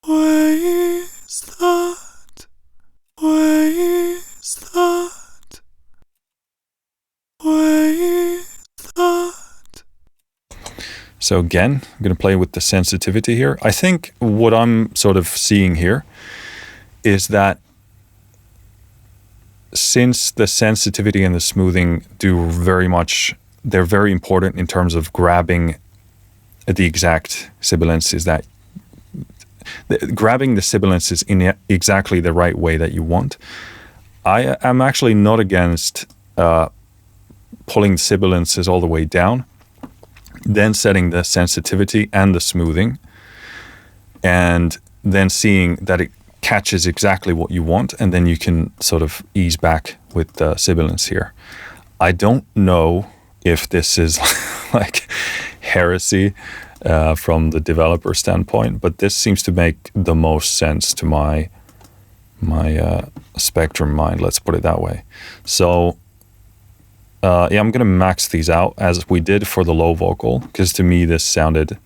Always thought. Always thought. Always thought. So again, I'm going to play with the sensitivity here. I think what I'm sort of seeing here is that since the sensitivity and the smoothing they're very important in terms of grabbing the exact sibilants, is that grabbing the sibilants is in exactly the right way that you want. I am actually not against pulling sibilants all the way down, then setting the sensitivity and the smoothing, and then seeing that it catches exactly what you want, and then you can sort of ease back with the sibilants here. I don't know if this is like heresy from the developer standpoint, but this seems to make the most sense to my Spectrum mind, let's put it that way. So yeah, I'm going to max these out as we did for the low vocal, because to me this sounded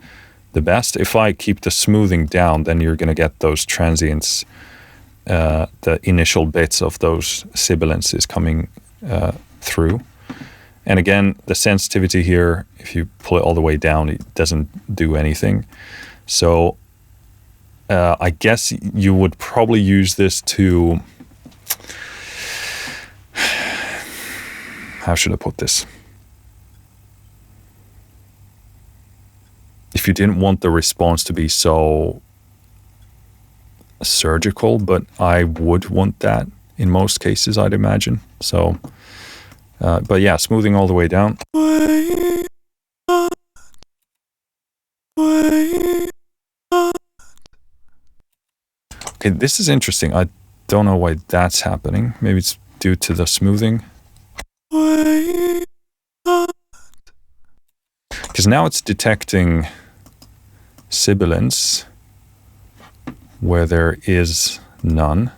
the best. If I keep the smoothing down, then you're going to get those transients, the initial bits of those sibilants is coming through. And again, the sensitivity here, if you pull it all the way down, it doesn't do anything. So I guess you would probably use this to, how should I put this? If you didn't want the response to be so surgical, but I would want that in most cases, I'd imagine. So, but yeah, smoothing all the way down. Okay, this is interesting. I don't know why that's happening. Maybe it's due to the smoothing. Because now it's detecting sibilants where there is none.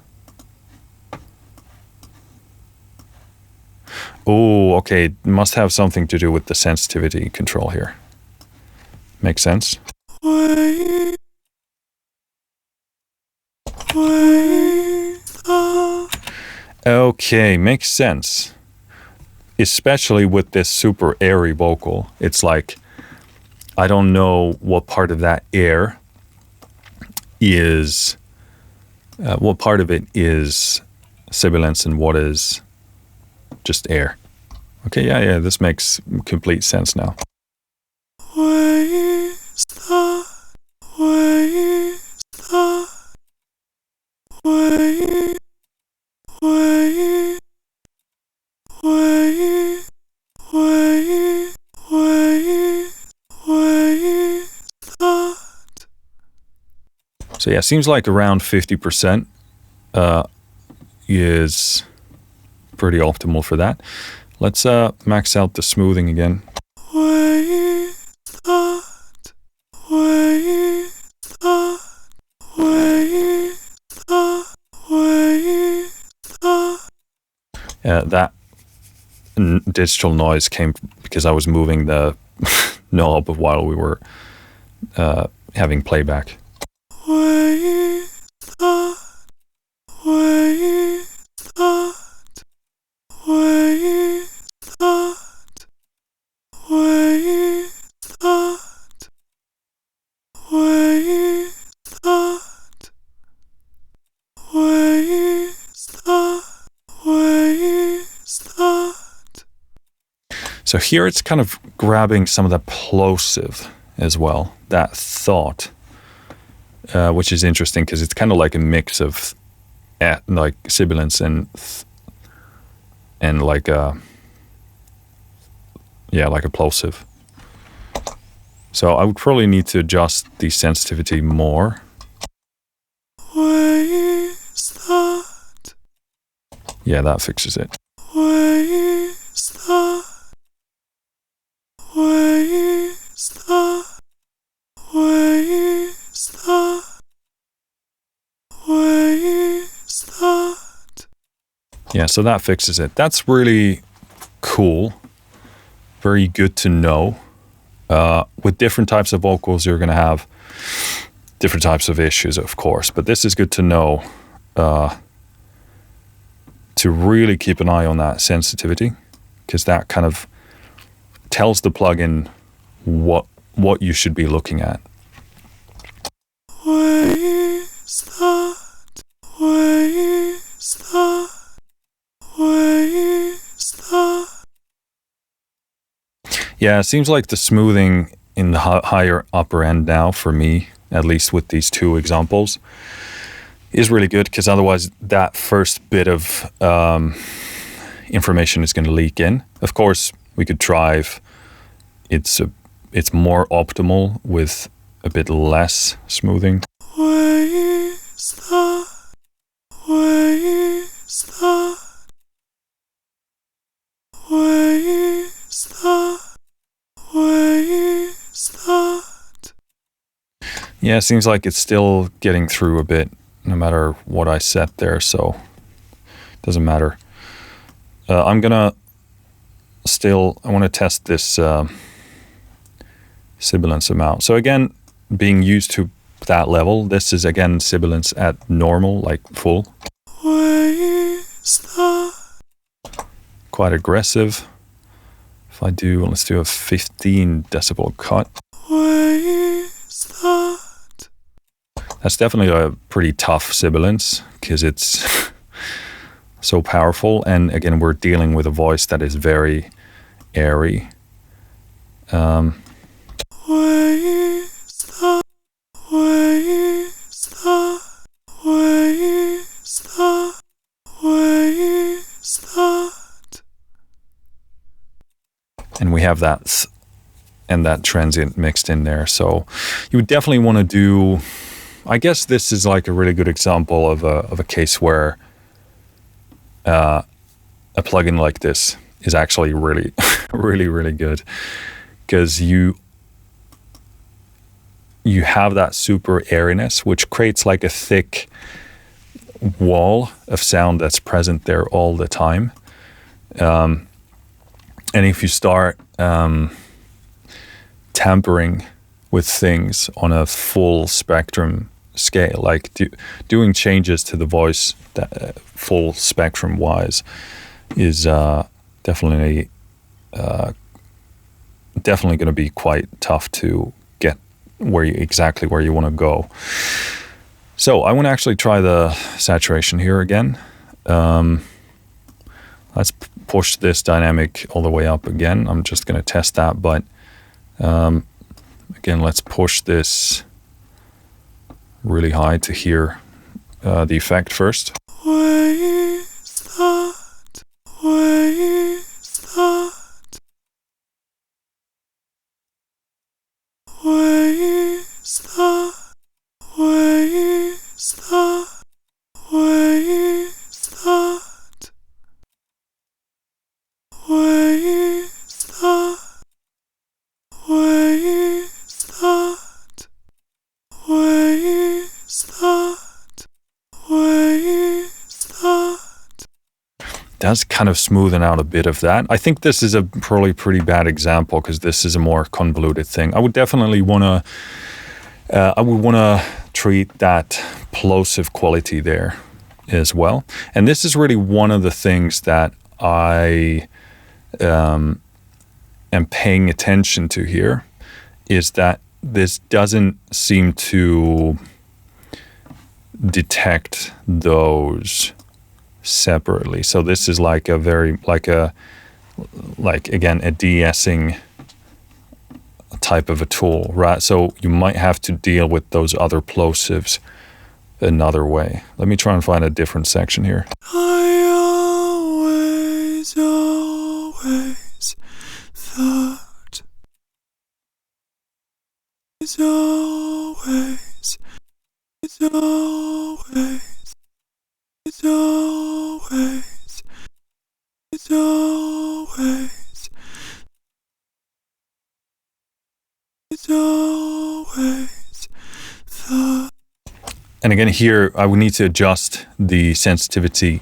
Oh, okay. It must have something to do with the sensitivity control here. Makes sense. Okay, Okay, makes sense. Especially with this super airy vocal. It's like, I don't know what part of that air is, what part of it is sibilance and what is just air. Okay, yeah, this makes complete sense now. Waves that, waves that, wave, wave, wave, wave, wave, wave that. So yeah, seems like around 50% is pretty optimal for that. Let's max out the smoothing again. Wave that, wave that, wave that, wave that. That digital noise came because I was moving the knob while we were having playback. Wave that, wave that, wave that, wave that, wave that, wave that, wave that. So here it's kind of grabbing some of the plosive as well, that thought, which is interesting because it's kind of like a mix of like sibilance and like a plosive. So I would probably need to adjust the sensitivity more. Waves that, Yeah, that fixes it. waves that, waves that, waves that, waves that. Yeah, so that fixes it. That's really cool. Very good to know. With different types of vocals, you're going to have different types of issues, of course. But this is good to know, to really keep an eye on that sensitivity, because that kind of tells the plugin what you should be looking at. Waves that, waves that, waves that. Yeah, it seems like the smoothing in the higher upper end now, for me, at least with these two examples, is really good, because otherwise that first bit of information is going to leak in. Of course, we could try if it's more optimal with a bit less smoothing. Waves that, waves that, waves that, waves that. Yeah, it seems like it's still getting through a bit, no matter what I set there, so it doesn't matter. I'm gonna I want to test this sibilance amount. So again, being used to that level, this is again sibilance at normal, like full. Waves that, Quite aggressive. If I do, let's do a 15 decibel cut. waves that. That's definitely a pretty tough sibilance because it's so powerful. And again, we're dealing with a voice that is very airy. Waves that, waves that, waves that, waves that. And we have that and that transient mixed in there. So you would definitely want to do, I guess this is like a really good example of a case where a plugin like this is actually really, really, really good, because you have that super airiness, which creates like a thick wall of sound that's present there all the time. And if you start tampering with things on a full spectrum scale. Like doing changes to the voice that, full spectrum wise is definitely going to be quite tough to get exactly where you want to go. So I want to actually try the saturation here again. Let's push this dynamic all the way up again. I'm just going to test that, but again, let's push this really high to hear the effect first. Where's that? Where's that? Where's that? Where's that? Where's that? Where's that? Where's that? Where's that? Where's that? That's kind of smoothing out a bit of that. I think this is a probably pretty bad example because this is a more convoluted thing. I would definitely want to treat that plosive quality there as well. And this is really one of the things that I am paying attention to here, is that this doesn't seem to detect those separately. So this is like a very, again, a de-essing type of a tool, right? So you might have to deal with those other plosives another way. Let me try and find a different section here. I always thought it's always it's always it's always it's always it's always thought. And again, here I would need to adjust the sensitivity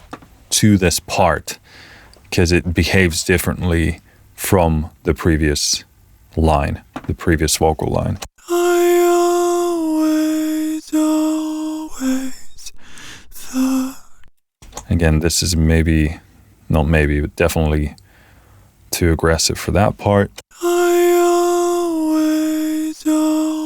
to this part because it behaves differently from the previous line, the previous vocal line. I always thought. Again, this is not maybe, but definitely too aggressive for that part. I always thought.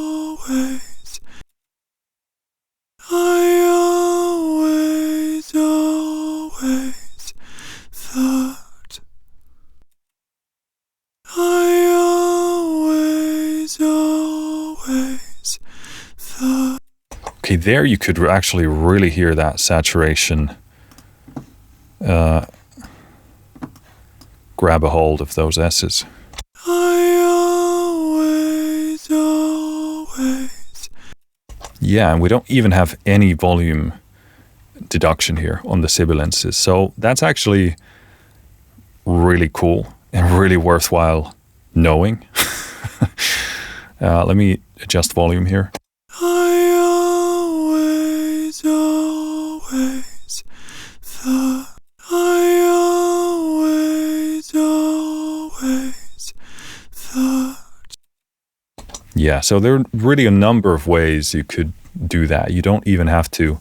I always thought. Okay, there you could actually really hear that saturation grab a hold of those S's. I always. Yeah, and we don't even have any volume deduction here on the sibilants. So that's actually really cool and really worthwhile knowing. Let me adjust volume here. I always thought. I always thought. Yeah, so there are really a number of ways you could do that. You don't even have to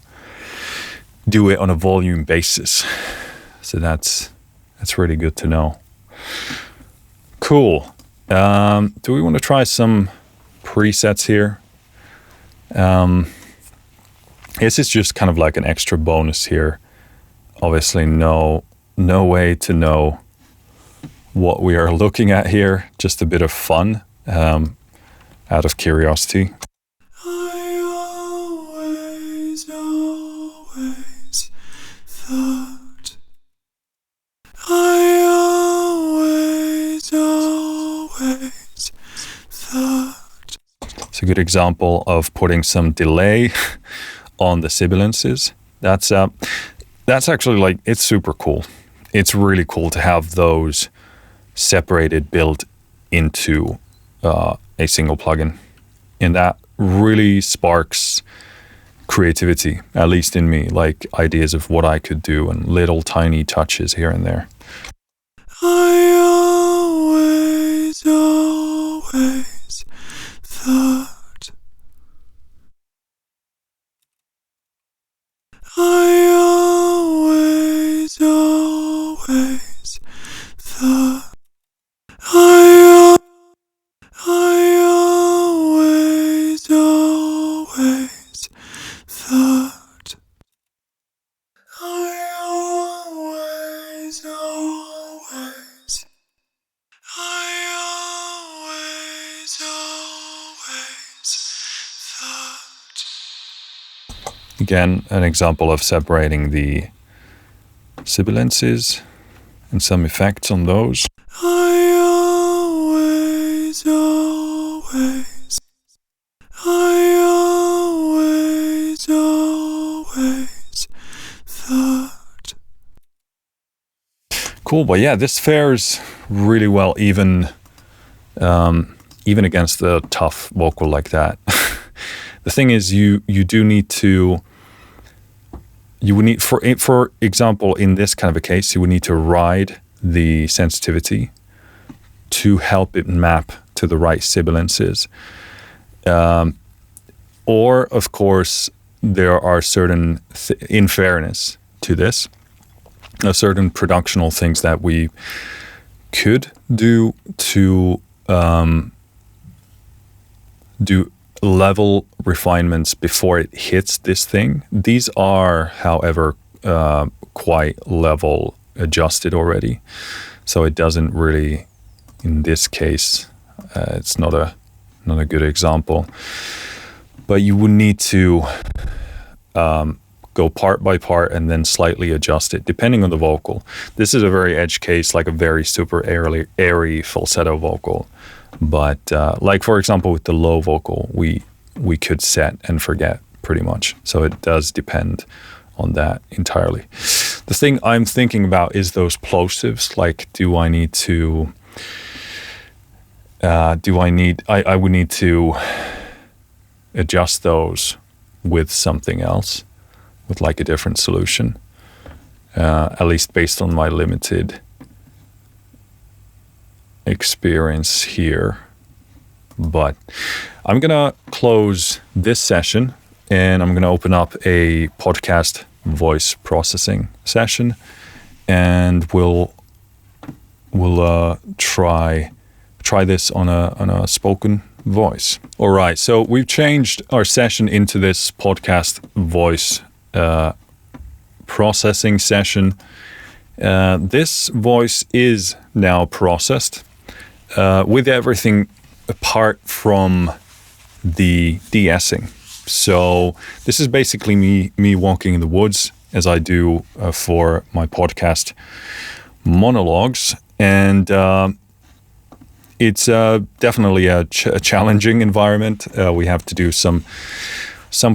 do it on a volume basis. So that's really good to know. Cool. Do we want to try some presets here? This is just kind of like an extra bonus here. Obviously no way to know what we are looking at here. Just a bit of fun out of curiosity. I always thought. I always thought. It's a good example of putting some delay on the sibilants. That's actually like, it's super cool. It's really cool to have those separated built into a single plugin. And that really sparks creativity, at least in me, like ideas of what I could do and little tiny touches here and there. I always thought. Again, an example of separating the sibilances and some effects on those. I always thought. Cool, but yeah, this fares really well even against a tough vocal like that. The thing is, you do need to. You would need, for example, in this kind of a case, you would need to ride the sensitivity to help it map to the right sibilances. Or, of course, there are certain, in fairness to this, certain productional things that we could do to do level refinements before it hits this thing. These are, however, quite level adjusted already. So it doesn't really, in this case, it's not a good example. But you would need to go part by part and then slightly adjust it, depending on the vocal. This is a very edge case, like a very super airy falsetto vocal. But like, for example, with the low vocal, we could set and forget pretty much. So it does depend on that entirely. The thing I'm thinking about is those plosives. Like, do I need to... I would need to adjust those with something else, with like a different solution, at least based on my limited experience here. But I'm gonna close this session and I'm gonna open up a podcast voice processing session, and we'll try this on a spoken voice. All right, so we've changed our session into this podcast voice processing session. This voice is now processed with everything apart from the de-essing. So this is basically me walking in the woods, as I do for my podcast monologues, and it's definitely a challenging environment. We have to do some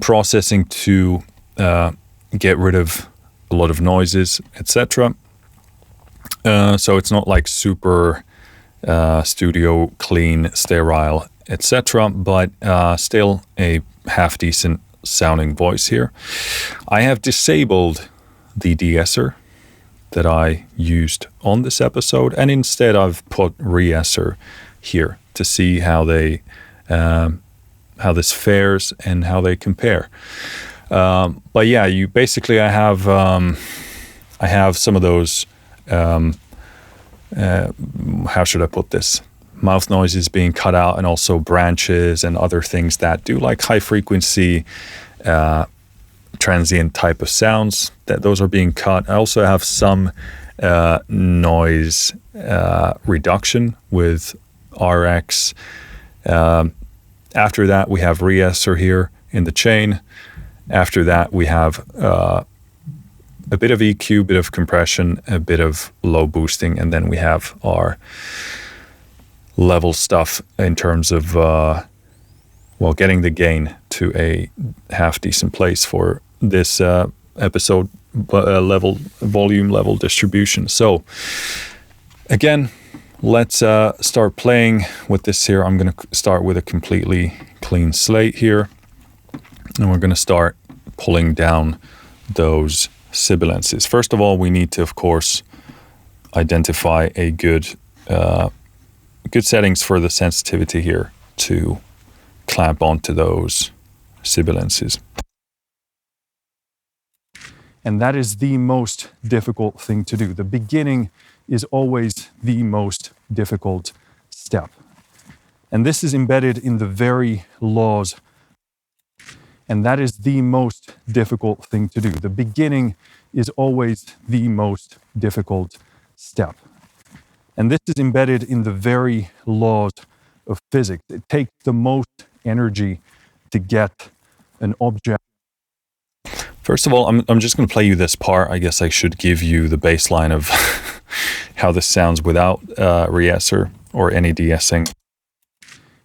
processing to get rid of a lot of noises, etc. So it's not like super studio clean, sterile, etc. But still a half decent sounding voice here. I have disabled the de-esser that I used on this episode, and instead I've put Re-Esser here to see how they how this fares and how they compare. But yeah, you basically I have some of those how should I put this? Mouth noises being cut out, and also branches and other things that do like high frequency transient type of sounds, that those are being cut. I also have some noise reduction with RX. After that, we have Re-Esser here in the chain. After that, we have a bit of EQ, a bit of compression, a bit of low boosting, and then we have our level stuff in terms of getting the gain to a half decent place for this episode volume level distribution. So again, let's start playing with this here. I'm going to start with a completely clean slate here, and we're going to start pulling down those sibilances. First of all, we need to, of course, identify a good settings for the sensitivity here to clamp onto those sibilances. And that is the most difficult thing to do. The beginning is always the most difficult step. And this is embedded in the very laws. And that is the most difficult thing to do. The beginning is always the most difficult step. And this is embedded in the very laws of physics. It takes the most energy to get an object. First of all, I'm just going to play you this part. I guess I should give you the baseline of how this sounds without Re-Esser or any de-essing.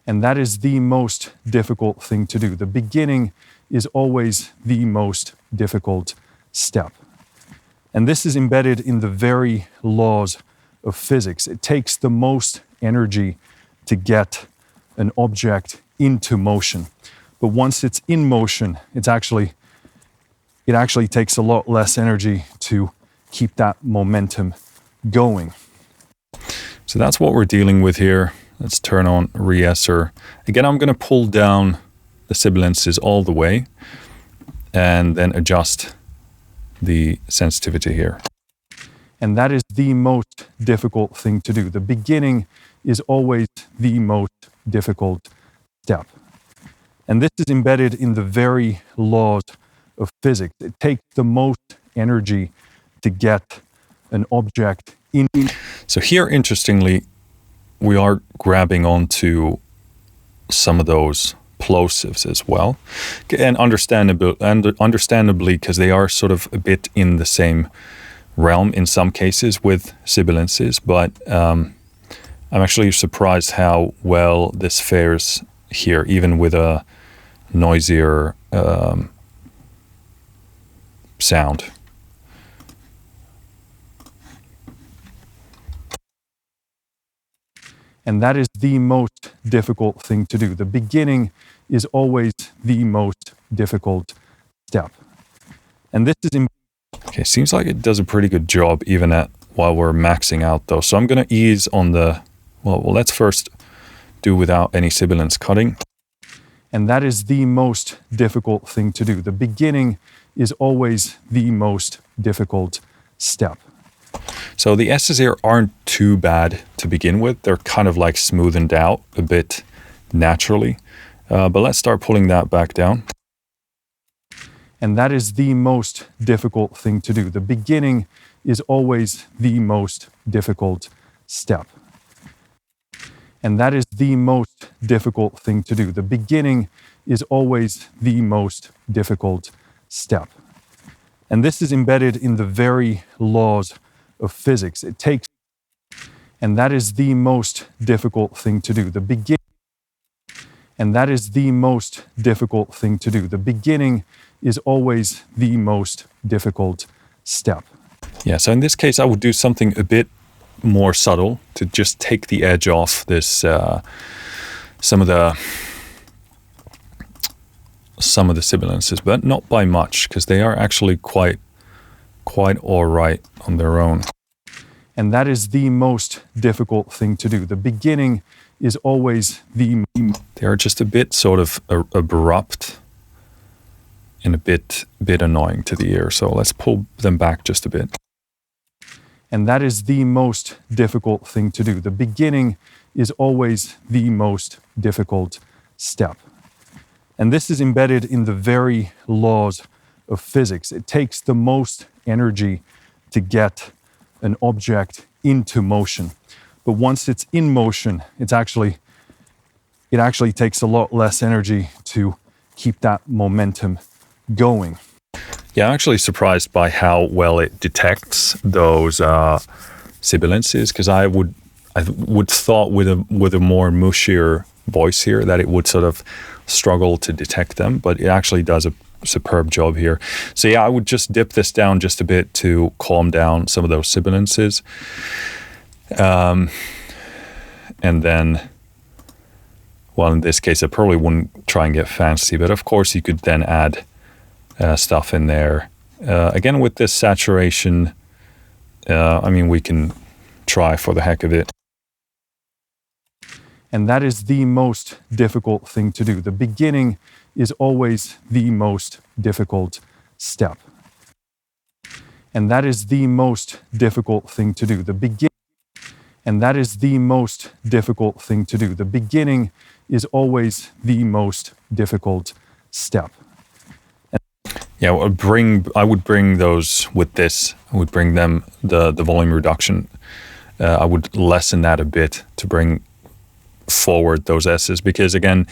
And that is the most difficult thing to do. The beginning is always the most difficult step. And this is embedded in the very laws of physics. It takes the most energy to get an object into motion. But once it's in motion, it actually takes a lot less energy to keep that momentum going. So that's what we're dealing with here. Let's turn on Re-Esser. Again, I'm going to pull down the sibilances all the way and then adjust the sensitivity here. And that is the most difficult thing to do. The beginning is always the most difficult step. And this is embedded in the very laws of physics. It takes the most energy to get an object in. So here, interestingly, we are grabbing onto some of those plosives as well. And understandably, because they are sort of a bit in the same realm in some cases with sibilances, but I'm actually surprised how well this fares here, even with a noisier sound. And that is the most difficult thing to do. The beginning is always the most difficult step. And this is okay, seems like it does a pretty good job even while we're maxing out though. So I'm going to ease on the, well, let's first do without any sibilance cutting. And that is the most difficult thing to do. The beginning is always the most difficult step. So the S's here aren't too bad to begin with. They're kind of like smoothened out a bit naturally. But let's start pulling that back down. And that is the most difficult thing to do. The beginning is always the most difficult step. And that is the most difficult thing to do. The beginning is always the most difficult step. And this is embedded in the very laws of physics. It takes, and that is the most difficult thing to do. The beginning, and that is the most difficult thing to do. The beginning is always the most difficult step. Yeah, so in this case, I would do something a bit more subtle to just take the edge off this, some of the sibilances, but not by much, because they are actually quite all right on their own. And that is the most difficult thing to do. The beginning is always they are just a bit sort of abrupt and a bit annoying to the ear. So let's pull them back just a bit. And that is the most difficult thing to do. The beginning is always the most difficult step. And this is embedded in the very laws of physics. It takes the most energy to get an object into motion. But once it's in motion, it actually takes a lot less energy to keep that momentum going. Yeah, I'm actually surprised by how well it detects those sibilances, because I would thought with a more mushier voice here that it would sort of struggle to detect them, but it actually does a superb job here. So yeah, I would just dip this down just a bit to calm down some of those sibilances. And then, well, in this case, I probably wouldn't try and get fancy, but of course you could then add stuff in there. Again, with this saturation, I mean, we can try for the heck of it. And that is the most difficult thing to do. The beginning is always the most difficult step. And that is the most difficult thing to do. And that is the most difficult thing to do. The beginning is always the most difficult step. Yeah, I would bring those with this. I would bring them the volume reduction. I would lessen that a bit to bring forward those S's, because again,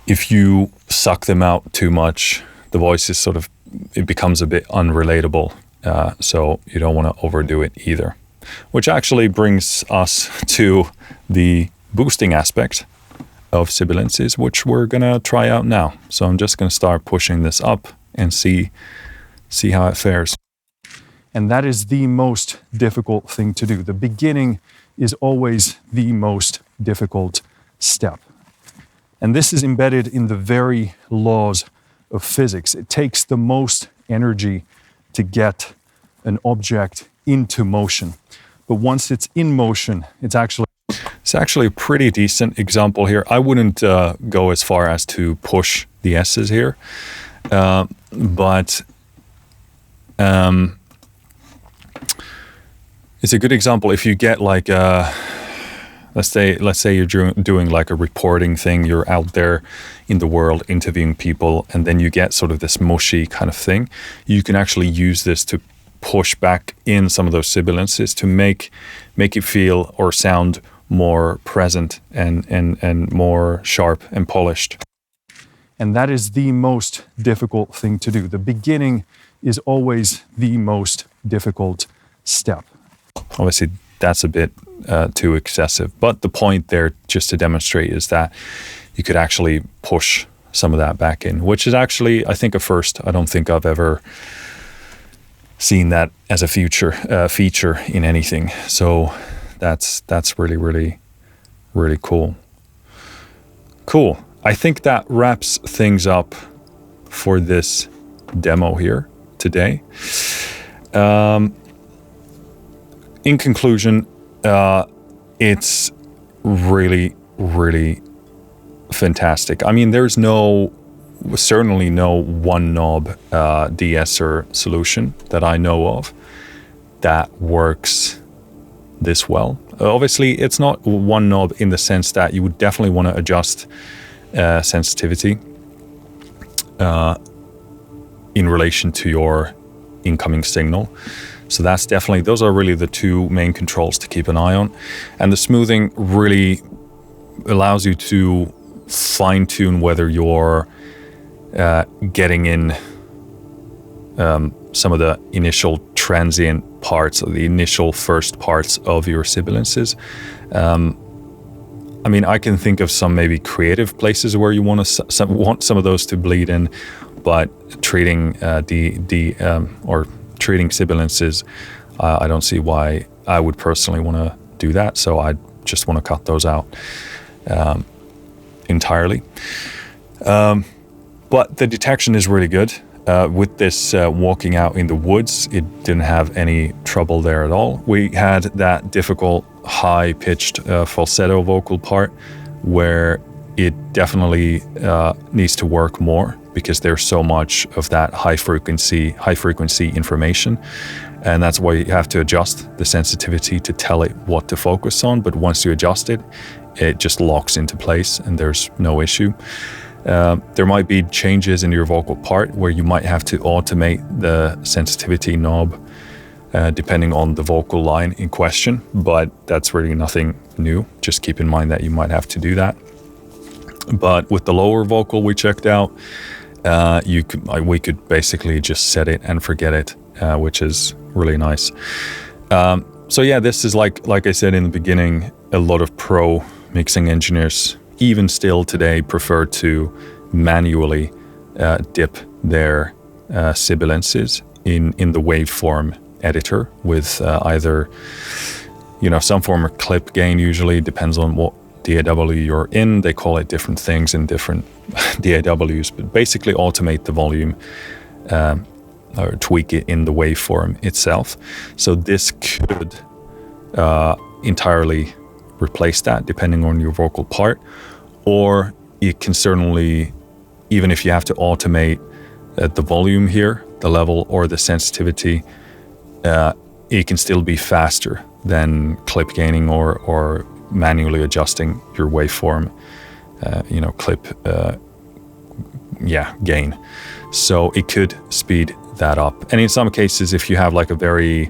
if you suck them out too much, the voice is sort of, it becomes a bit unrelatable. So you don't want to overdo it either. Which actually brings us to the boosting aspect of sibilances, which we're gonna try out now. So I'm just gonna start pushing this up and see how it fares. And that is the most difficult thing to do. The beginning is always the most difficult step. And this is embedded in the very laws of physics. It takes the most energy to get an object into motion. But once it's in motion, it's actually a pretty decent example here. I wouldn't go as far as to push the S's here, but it's a good example if you get like let's say you're doing like a reporting thing, you're out there in the world interviewing people, and then you get sort of this mushy kind of thing. You can actually use this to push back in some of those sibilances to make it feel or sound more present and more sharp and polished. And that is the most difficult thing to do. The beginning is always the most difficult step. Obviously, that's a bit too excessive. But the point there, just to demonstrate, is that you could actually push some of that back in, which is actually, I think, a first. I don't think I've ever seen that as a feature in anything. So that's really, really, really cool. Cool. I think that wraps things up for this demo here today. In conclusion, it's really, really fantastic. I mean, there's certainly no one knob de-esser solution that I know of that works this well. Obviously, it's not one knob in the sense that you would definitely want to adjust sensitivity in relation to your incoming signal. So those are really the two main controls to keep an eye on. And the smoothing really allows you to fine-tune whether you're getting in some of the initial transient parts, or the initial first parts of your sibilances. I mean, I can think of some maybe creative places where you want some of those to bleed in, but treating treating sibilances, I don't see why I would personally want to do that. So I just want to cut those out entirely. But the detection is really good. With this walking out in the woods, it didn't have any trouble there at all. We had that difficult high-pitched falsetto vocal part where it definitely needs to work more, because there's so much of that high frequency information, and that's why you have to adjust the sensitivity to tell it what to focus on. But once you adjust it, it just locks into place and there's no issue. There might be changes in your vocal part where you might have to automate the sensitivity knob depending on the vocal line in question, but that's really nothing new. Just keep in mind that you might have to do that. But with the lower vocal we checked out, we could basically just set it and forget it, which is really nice. So yeah, this is like I said in the beginning, a lot of pro mixing engineers, even still today, prefer to manually dip their sibilances in the waveform editor with either some form of clip gain. Usually depends on what DAW you're in. They call it different things in different DAWs, but basically automate the volume or tweak it in the waveform itself. So this could entirely replace that depending on your vocal part, or it can certainly, even if you have to automate the volume here, the level or the sensitivity, it can still be faster than clip gaining or manually adjusting your waveform, clip gain. So it could speed that up. And in some cases, if you have like a very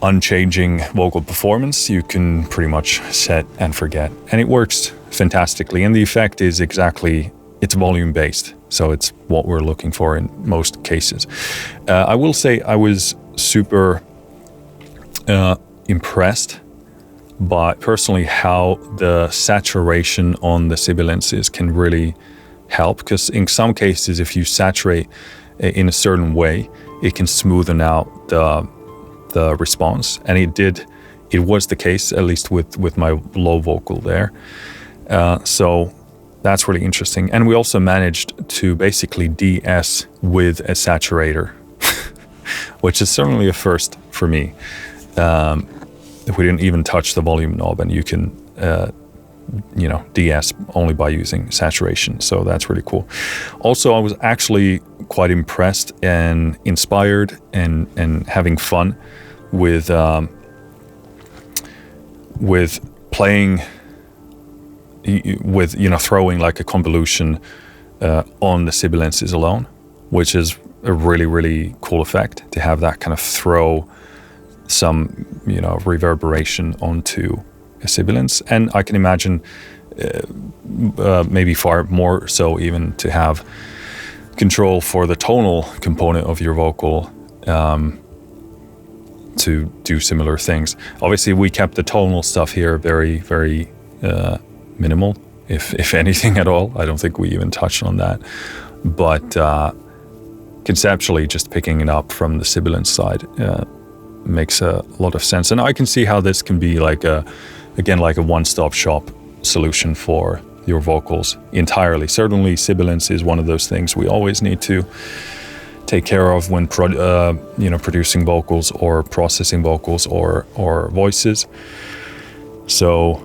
unchanging vocal performance, you can pretty much set and forget, and it works fantastically. And the effect is it's volume based. So it's what we're looking for in most cases. I will say I was super impressed by personally how the saturation on the sibilants can really help, because in some cases if you saturate in a certain way, it can smoothen out the response, and it was the case, at least with my low vocal there. So that's really interesting. And we also managed to basically de-ess with a saturator, which is certainly a first for me. We didn't even touch the volume knob, and you can de-ess only by using saturation. So that's really cool. Also, I was actually quite impressed and inspired and having fun with playing with throwing like a convolution on the sibilants alone, which is a really, really cool effect to have that kind of throw some reverberation onto a sibilants. And I can imagine maybe far more so even to have control for the tonal component of your vocal to do similar things. Obviously we kept the tonal stuff here very, very minimal, if anything at all. I don't think we even touched on that, but conceptually just picking it up from the sibilant side makes a lot of sense. And I can see how this can be like a one-stop shop solution for your vocals entirely. Certainly sibilants is one of those things we always need to take care of when producing vocals or processing vocals or voices. So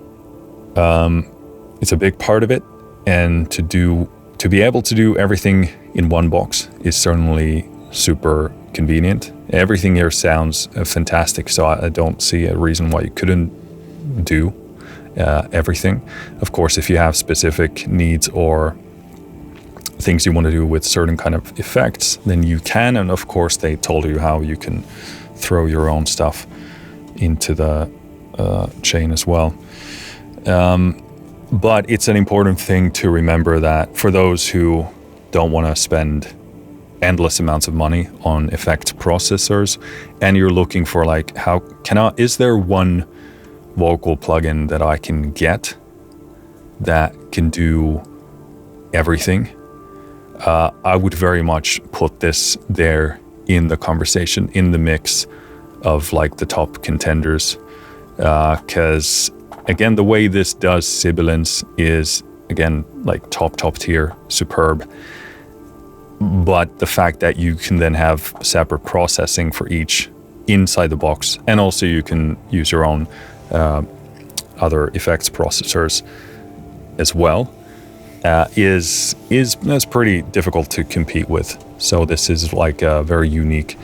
it's a big part of it, and to be able to do everything in one box is certainly super convenient. Everything here sounds fantastic, so I don't see a reason why you couldn't do everything. Of course, if you have specific needs or things you want to do with certain kind of effects, then you can. And of course, they told you how you can throw your own stuff into the chain as well. But it's an important thing to remember that for those who don't want to spend endless amounts of money on effect processors, and you're looking for like, is there one vocal plugin that I can get that can do everything? I would very much put this there in the conversation, in the mix of like the top contenders, because again, the way this does sibilants is again like top tier, superb. But the fact that you can then have separate processing for each inside the box, and also you can use your own other effects processors as well, is pretty difficult to compete with. So this is like a very unique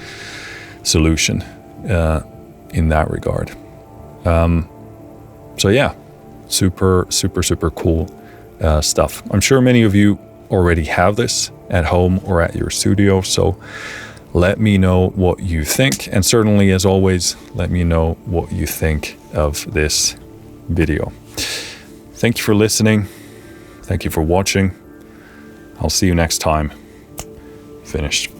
solution in that regard. So yeah, super cool stuff. I'm sure many of you already have this at home or at your studio, so let me know what you think, and certainly as always let me know what you think of this video. Thank you for listening, thank you for watching. I'll see you next time. Finished.